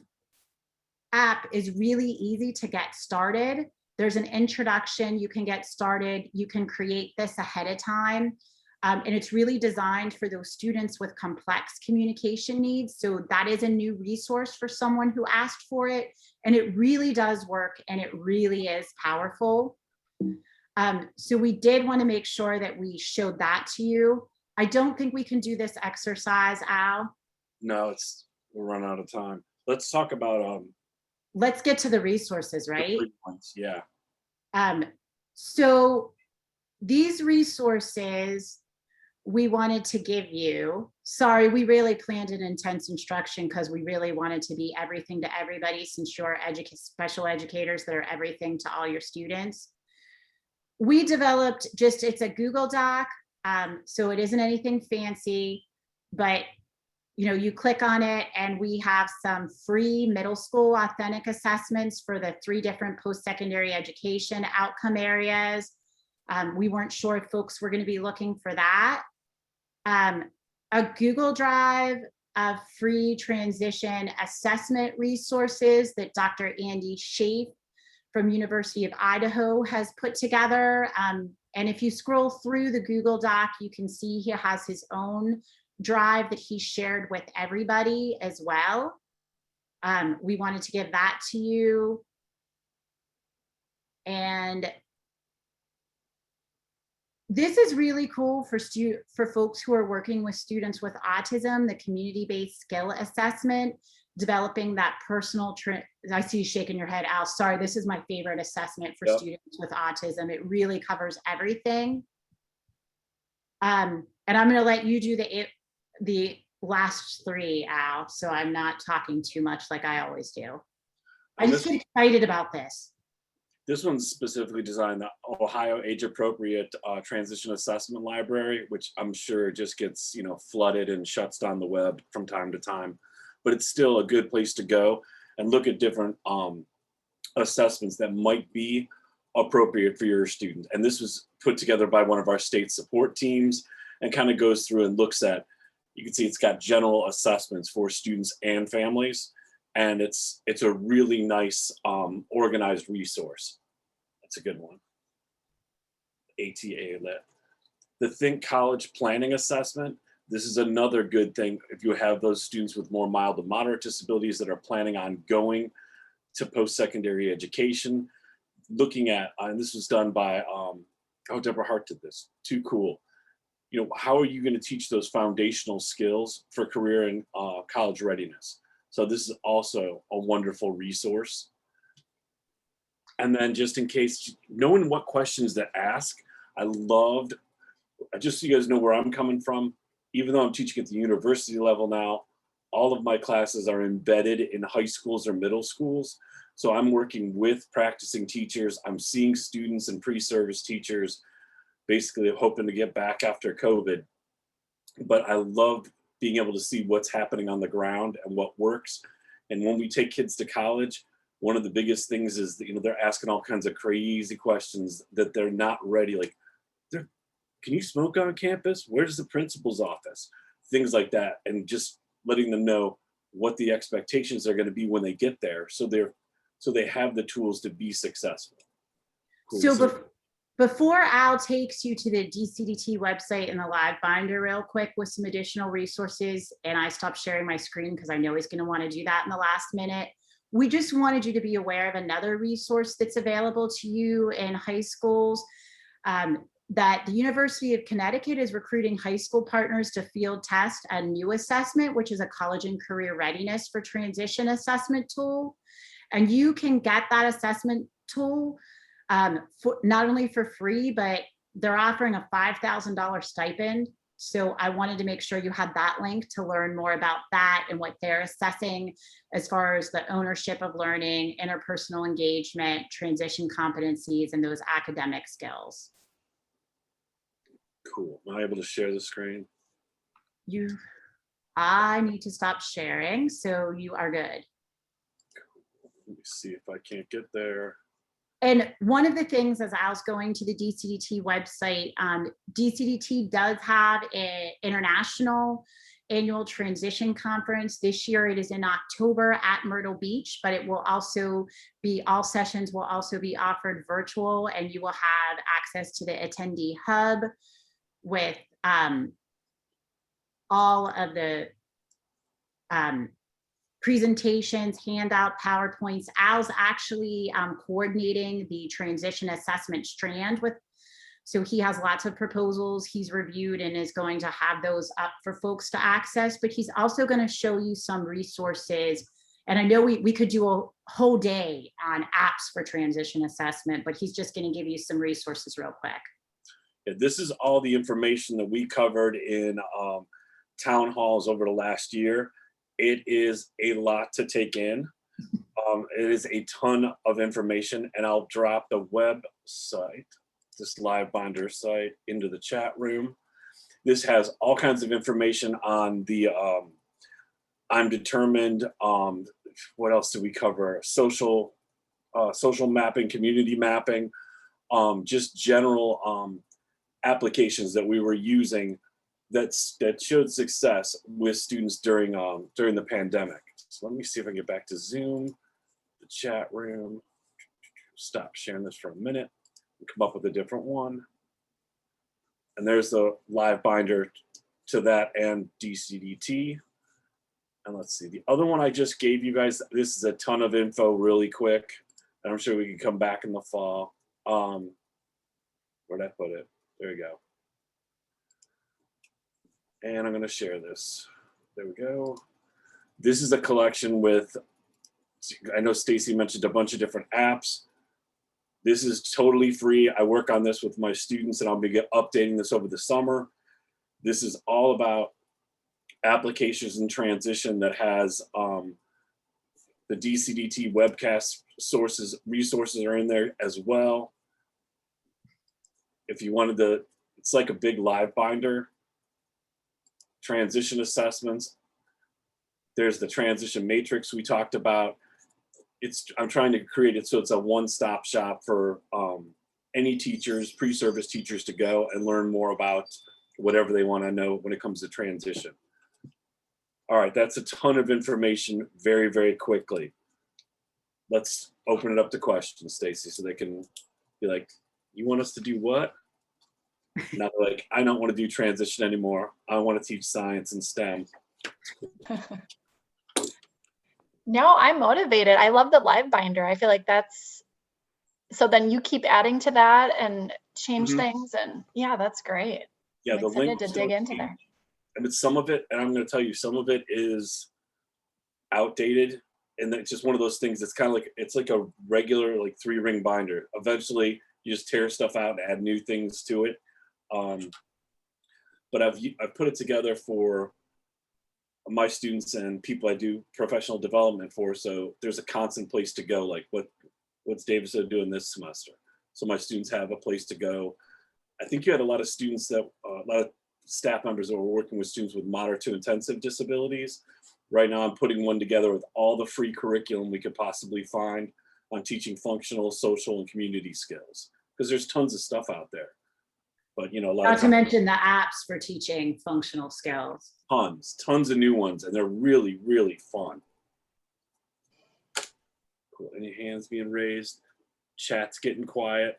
app is really easy to get started. There's an introduction, you can get started. You can create this ahead of time. And it's really designed for those students with complex communication needs. So that is a new resource for someone who asked for it. And it really does work and it really is powerful. So we did want to make sure that we showed that to you. I don't think we can do this exercise, Al. No, we'll run out of time. Let's talk about let's get to the resources, right? The 3 points, yeah. So these resources we wanted to give you. Sorry, we really planned an intense instruction because we really wanted to be everything to everybody, since you're special educators that are everything to all your students. We developed it's a Google Doc, so it isn't anything fancy, but you click on it and we have some free middle school authentic assessments for the 3 different post-secondary education outcome areas. We weren't sure if folks were going to be looking for that. A Google Drive of free transition assessment resources that Dr. Andy Schaaf from University of Idaho has put together. And if you scroll through the Google Doc, you can see he has his own drive that he shared with everybody as well. We wanted to give that to you. And this is really cool for folks who are working with students with autism, the community-based skill assessment, developing that personal, I see you shaking your head, Al, sorry, this is my favorite assessment for students with autism. It really covers everything. And I'm gonna let you do the last 3, Al, so I'm not talking too much like I always do. I just get excited about this. This one's specifically designed the Ohio age-appropriate transition assessment library, which I'm sure just gets flooded and shuts down the web from time to time. But it's still a good place to go and look at different assessments that might be appropriate for your student. And this was put together by one of our state support teams and kind of goes through and looks at, you can see it's got general assessments for students and families. And it's a really nice organized resource. That's a good one. ATA Lit. The Think College Planning Assessment. This is another good thing if you have those students with more mild to moderate disabilities that are planning on going to post-secondary education. Looking at, and this was done by, Deborah Hart did this, too cool. How are you going to teach those foundational skills for career and college readiness? So this is also a wonderful resource. And then just in case, knowing what questions to ask, just so you guys know where I'm coming from, even though I'm teaching at the university level now, all of my classes are embedded in high schools or middle schools. So I'm working with practicing teachers. I'm seeing students and pre-service teachers, basically hoping to get back after COVID. But I love being able to see what's happening on the ground and what works. And when we take kids to college, one of the biggest things is that, they're asking all kinds of crazy questions that they're not ready. Like, can you smoke on campus? Where's the principal's office? Things like that. And just letting them know what the expectations are going to be when they get there. So they have the tools to be successful. Cool. So before Al takes you to the DCDT website and the live binder real quick with some additional resources, and I stop sharing my screen because I know he's going to want to do that in the last minute, we just wanted you to be aware of another resource that's available to you in high schools, that the University of Connecticut is recruiting high school partners to field test a new assessment, which is a college and career readiness for transition assessment tool. And you can get that assessment tool not only for free, but they're offering a $5,000 stipend. So I wanted to make sure you had that link to learn more about that and what they're assessing as far as the ownership of learning, interpersonal engagement, transition competencies, and those academic skills. Cool. Am I able to share the screen? I need to stop sharing, so you are good. Let me see if I can't get there. And one of the things, as I was going to the DCDT website, DCDT does have an international annual transition conference. This year it is in October at Myrtle Beach, but it will also be, all sessions will also be offered virtual, and you will have access to the attendee hub with all of the presentations, handout, PowerPoints. Al's actually coordinating the transition assessment strand so he has lots of proposals he's reviewed and is going to have those up for folks to access, but he's also going to show you some resources. And I know we could do a whole day on apps for transition assessment, but he's just going to give you some resources real quick. Yeah, this is all the information that we covered in town halls over the last year. It is a lot to take in. It is a ton of information, and I'll drop the website, this live binder site, into the chat room. This has all kinds of information on the I'm Determined. What else did we cover? Social mapping, community mapping, just general applications that we were using that showed success with students during the pandemic. So let me see if I can get back to Zoom, the chat room. Stop sharing this for a minute and come up with a different one. And there's the live binder to that and DCDT. And let's see, the other one I just gave you guys, this is a ton of info really quick. And I'm sure we can come back in the fall. Where'd I put it? There we go. And I'm gonna share this. There we go. This is a collection with, I know Stacy mentioned a bunch of different apps. This is totally free. I work on this with my students and I'll be updating this over the summer. This is all about applications in transition that has the DCDT webcast resources are in there as well. If you wanted to, it's like a big live binder. Transition assessments. There's the transition matrix we talked about. I'm trying to create it so it's a one-stop shop for any teachers, pre-service teachers to go and learn more about whatever they want to know when it comes to transition. All right, that's a ton of information very, very quickly. Let's open it up to questions, Stacy, so they can be like, you want us to do what? Not like, I don't want to do transition anymore. I want to teach science and STEM. No, I'm motivated. I love the live binder. I feel like so then you keep adding to that and change things. And yeah, that's great. Yeah, I'm the excited link to dig into there. And it's some of it, and I'm going to tell you, some of it is outdated. And it's just one of those things that's kind of like, it's like a regular like 3-ring binder. Eventually you just tear stuff out and add new things to it. But I've put it together for my students and people I do professional development for. So there's a constant place to go, like what's Davidson doing this semester. So my students have a place to go. I think you had a lot of students that, a lot of staff members that were working with students with moderate to intensive disabilities. Right now I'm putting one together with all the free curriculum we could possibly find on teaching functional, social, and community skills. Because there's tons of stuff out there. But you know, Not to mention the apps for teaching functional skills. Tons of new ones, and they're really, really fun. Cool. Any hands being raised? Chat's getting quiet.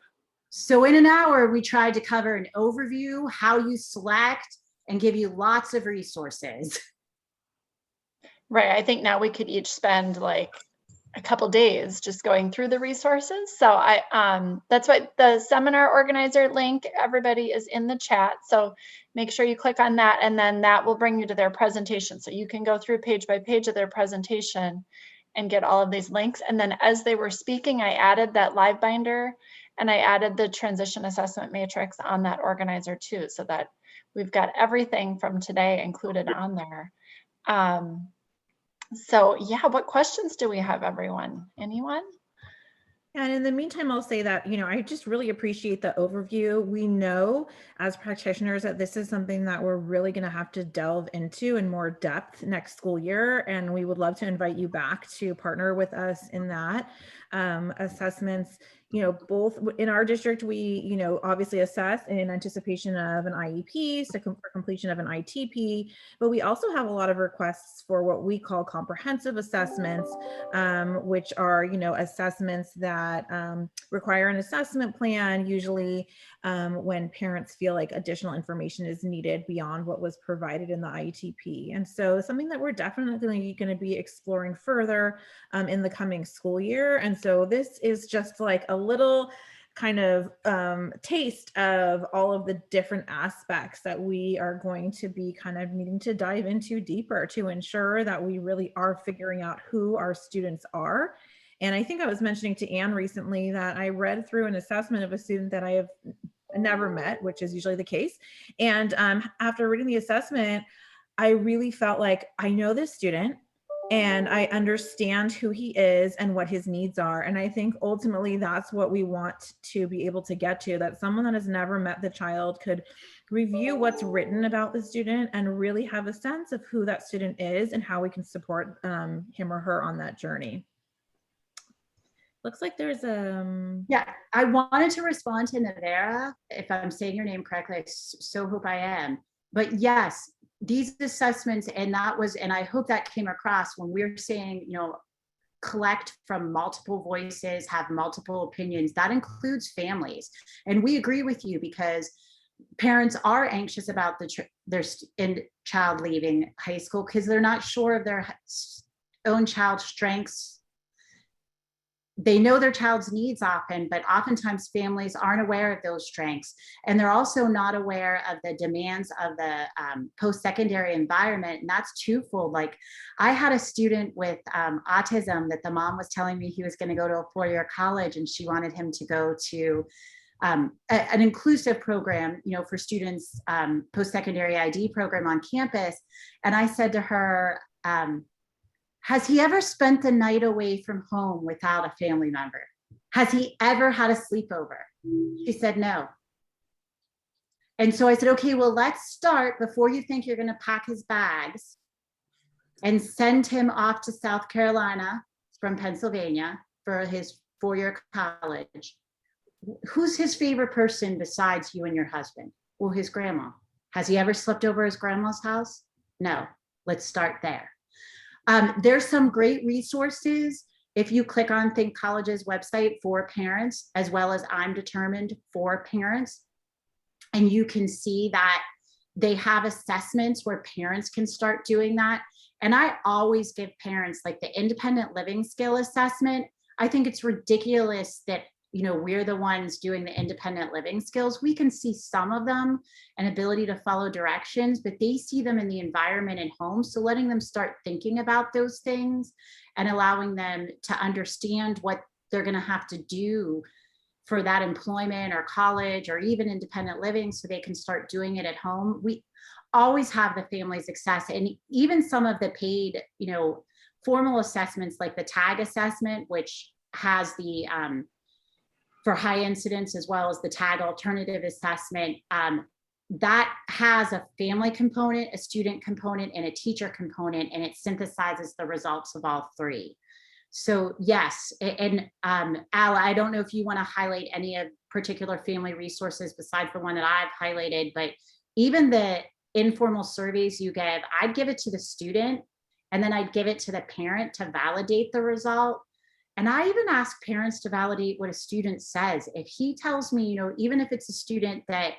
So in an hour, we tried to cover an overview, how you select, and give you lots of resources. Right. I think now we could each spend like a couple days just going through the resources. So that's what the seminar organizer link, everybody, is in the chat. So make sure you click on that, and then that will bring you to their presentation. So you can go through page by page of their presentation and get all of these links. And then as they were speaking, I added that live binder and I added the transition assessment matrix on that organizer too, so that we've got everything from today included on there. So yeah, what questions do we have, everyone? Anyone? And in the meantime, I'll say that, you know, I just really appreciate the overview. We know as practitioners that this is something that we're really going to have to delve into in more depth next school year. And we would love to invite you back to partner with us in that. Assessments, you know, both in our district, we, you know, obviously assess in anticipation of an IEP, so for completion of an ITP, but we also have a lot of requests for what we call comprehensive assessments, which are, you know, assessments that require an assessment plan, usually when parents feel like additional information is needed beyond what was provided in the ITP. And so something that we're definitely going to be exploring further in the coming school year. And so this is just like a little kind of taste of all of the different aspects that we are going to be kind of needing to dive into deeper to ensure that we really are figuring out who our students are. And I think I was mentioning to Anne recently that I read through an assessment of a student that I have never met, which is usually the case. And after reading the assessment, I really felt like I know this student. and I understand who he is and what his needs are. And I think ultimately that's what we want to be able to get to, that someone that has never met the child could review what's written about the student and really have a sense of who that student is and how we can support him or her on that journey. Looks like there's Yeah, I wanted to respond to Navera, if I'm saying your name correctly. I so hope I am. But yes, these assessments, and I hope that came across when we're saying, you know, collect from multiple voices, have multiple opinions. That includes families. And we agree with you because parents are anxious about their child leaving high school because they're not sure of their own child's strengths. They know their child's needs often, but oftentimes families aren't aware of those strengths. And they're also not aware of the demands of the post-secondary environment. And that's twofold. Like I had a student with autism that the mom was telling me he was going to go to a four-year college and she wanted him to go to an inclusive program, you know, for students, post-secondary ID program on campus. And I said to her, has he ever spent the night away from home without a family member? Has he ever had a sleepover? She said no. And so I said, okay, well, let's start before you think you're going to pack his bags and send him off to South Carolina from Pennsylvania for his four-year college. Who's his favorite person besides you and your husband? Well, his grandma. Has he ever slept over his grandma's house? No. Let's start there. There's some great resources. If you click on Think College's website for parents, as well as I'm Determined for parents, and you can see that they have assessments where parents can start doing that. And I always give parents like the independent living skill assessment. I think it's ridiculous that, you know, we're the ones doing the independent living skills. We can see some of them and ability to follow directions, but they see them in the environment and home. So letting them start thinking about those things and allowing them to understand what they're going to have to do for that employment or college or even independent living so they can start doing it at home. We always have the families access, and even some of the paid, you know, formal assessments like the TAG assessment, which has the for high incidence, as well as the TAG alternative assessment, that has a family component, a student component, and a teacher component, and it synthesizes the results of all three. So yes, and Al, I don't know if you want to highlight any of particular family resources besides the one that I've highlighted, but even the informal surveys you give, I'd give it to the student, and then I'd give it to the parent to validate the result. And I even ask parents to validate what a student says. If he tells me, you know, even if it's a student that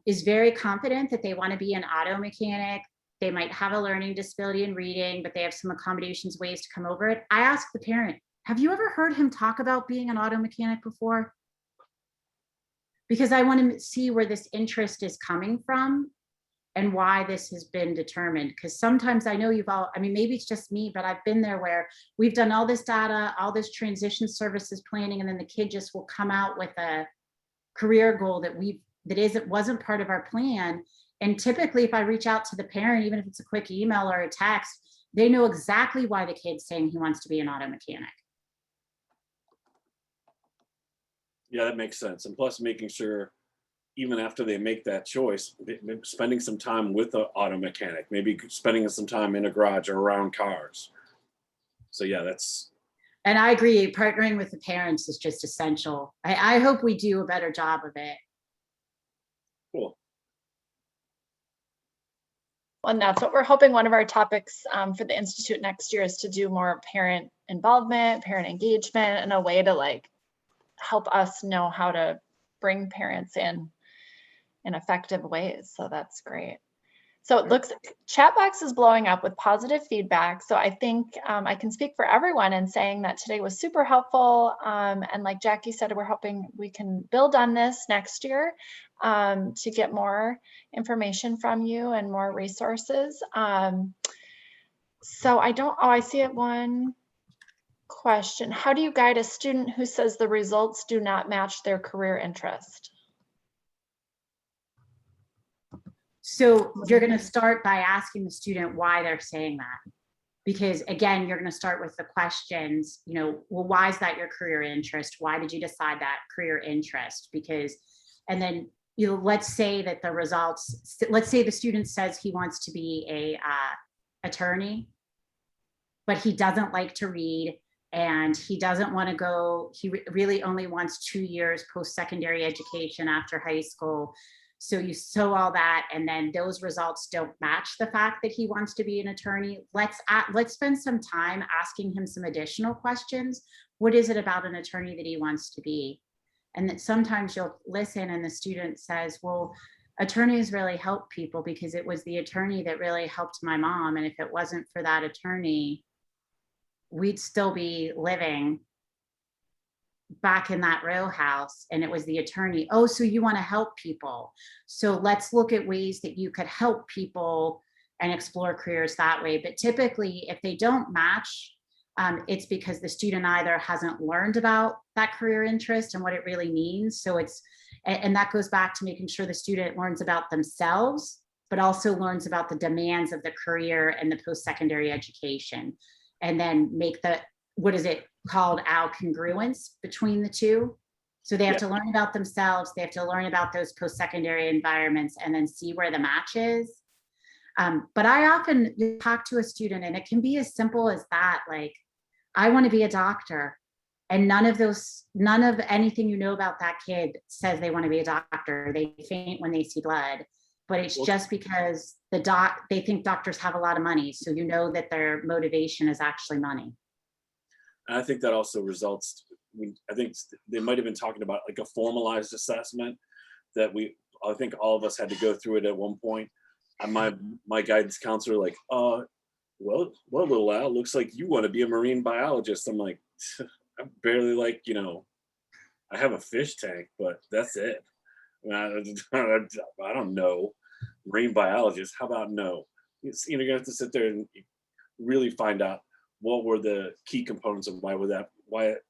is very confident that they want to be an auto mechanic, they might have a learning disability in reading, but they have some accommodations, ways to come over it. I ask the parent, have you ever heard him talk about being an auto mechanic before? Because I want to see where this interest is coming from and why this has been determined. Because sometimes I know you've all, I mean, maybe it's just me, but I've been there where we've done all this data, all this transition services planning, and then the kid just will come out with a career goal that wasn't part of our plan. And typically if I reach out to the parent, even if it's a quick email or a text, they know exactly why the kid's saying he wants to be an auto mechanic. Yeah, that makes sense. And plus making sure even after they make that choice, spending some time with an auto mechanic, maybe spending some time in a garage or around cars. So yeah, that's. And I agree, partnering with the parents is just essential. I hope we do a better job of it. Cool. And that's what we're hoping one of our topics for the Institute next year is to do more parent involvement, parent engagement, and a way to like help us know how to bring parents in effective ways. So that's great. So it looks, chat box is blowing up with positive feedback. So I think I can speak for everyone in saying that today was super helpful. And like Jackie said, we're hoping we can build on this next year to get more information from you and more resources. So I see it one question. How do you guide a student who says the results do not match their career interest? So you're going to start by asking the student why they're saying that. because again, you're going to start with the questions, you know, well, why is that your career interest? Why did you decide that career interest? Because, and then, you know, let's say that the results, let's say the student says he wants to be a attorney, but he doesn't like to read and he doesn't want to go, he really only wants 2 years post-secondary education after high school. So you sow all that, and then those results don't match the fact that he wants to be an attorney. Let's spend some time asking him some additional questions. What is it about an attorney that he wants to be? And that sometimes you'll listen and the student says, well, attorneys really help people because it was the attorney that really helped my mom. And if it wasn't for that attorney, we'd still be living back in that row house, and it was the attorney. Oh, so you want to help people. So let's look at ways that you could help people and explore careers that way. But typically, if they don't match, it's because the student either hasn't learned about that career interest and what it really means. So it's, and that goes back to making sure the student learns about themselves, but also learns about the demands of the career and the post-secondary education. And then make the, what is it called, congruence between the two. So they have to learn about themselves, they have to learn about those post-secondary environments, and then see where the match is. But I often talk to a student and it can be as simple as that, like, I want to be a doctor. And none of anything you know about that kid says they want to be a doctor. They faint when they see blood. But it's just because they think doctors have a lot of money. So you know that their motivation is actually money. And I think that also results, I think they might have been talking about like a formalized assessment that I think all of us had to go through it at one point. And my guidance counselor, like, well, little Al, looks like you want to be a marine biologist. I'm like, I'm barely, like, you know, I have a fish tank, but that's it. I don't know. Marine biologist, how about no? You're gonna have to sit there and really find out what were the key components of why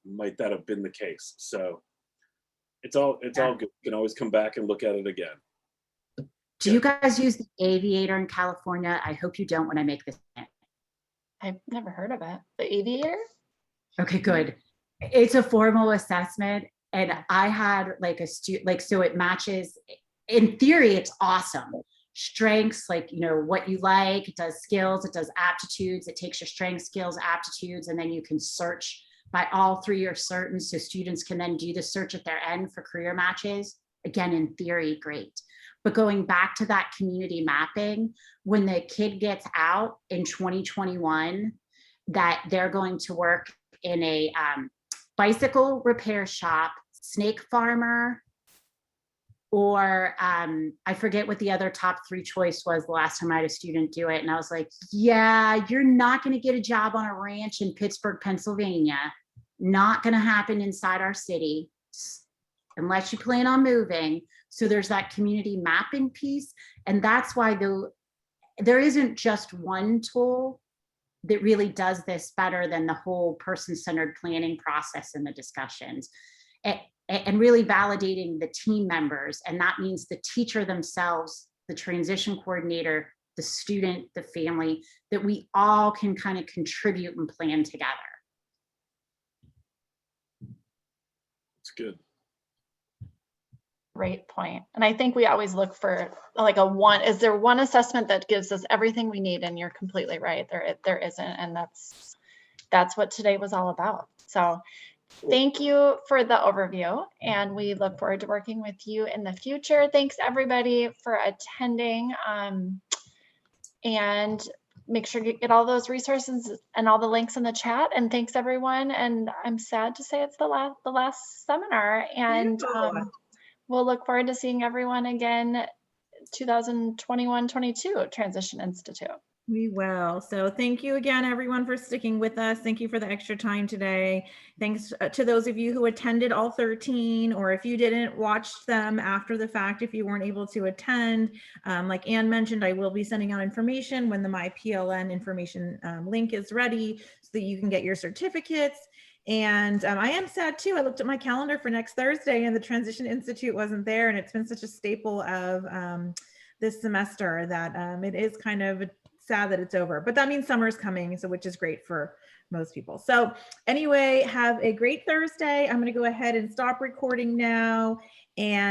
might that have been the case. So it's all good. You can always come back and look at it again. Do you guys use the Aviator in California? I hope you don't when I make this. I've never heard of it. The Aviator? Okay, good. It's a formal assessment. And I had like a student, like, so it matches, in theory, it's awesome. Strengths, like, you know, what you like, it does skills, it does aptitudes, it takes your strengths, skills, aptitudes, and then you can search by all 3 are certain. So students can then do the search at their end for career matches. Again, in theory, great. But going back to that community mapping, when the kid gets out in 2021, that they're going to work in a bicycle repair shop, snake farmer, or I forget what the other top 3 choice was the last time I had a student do it. And I was like, yeah, you're not going to get a job on a ranch in Pittsburgh, Pennsylvania. Not going to happen inside our city unless you plan on moving. So there's that community mapping piece. And that's why there isn't just one tool that really does this better than the whole person-centered planning process and the discussions. And really validating the team members. And that means the teacher themselves, the transition coordinator, the student, the family, that we all can kind of contribute and plan together. It's good. Great point. And I think we always look for like is there one assessment that gives us everything we need? And you're completely right. There isn't. And that's what today was all about. So thank you for the overview, and we look forward to working with you in the future. Thanks everybody for attending, and make sure you get all those resources and all the links in the chat. And thanks everyone. And I'm sad to say it's the last seminar, and we'll look forward to seeing everyone again 2021-22 Transition Institute. We will. So thank you again, everyone, for sticking with us. Thank you for the extra time today. Thanks to those of you who attended all 13, or if you didn't watch them after the fact, if you weren't able to attend. Like Anne mentioned, I will be sending out information when the MyPLN information link is ready so that you can get your certificates. And I am sad too. I looked at my calendar for next Thursday and the Transition Institute wasn't there. And it's been such a staple of this semester that it is kind of sad that it's over, but that means summer's coming, so which is great for most people. So anyway, have a great Thursday. I'm going to go ahead and stop recording now. And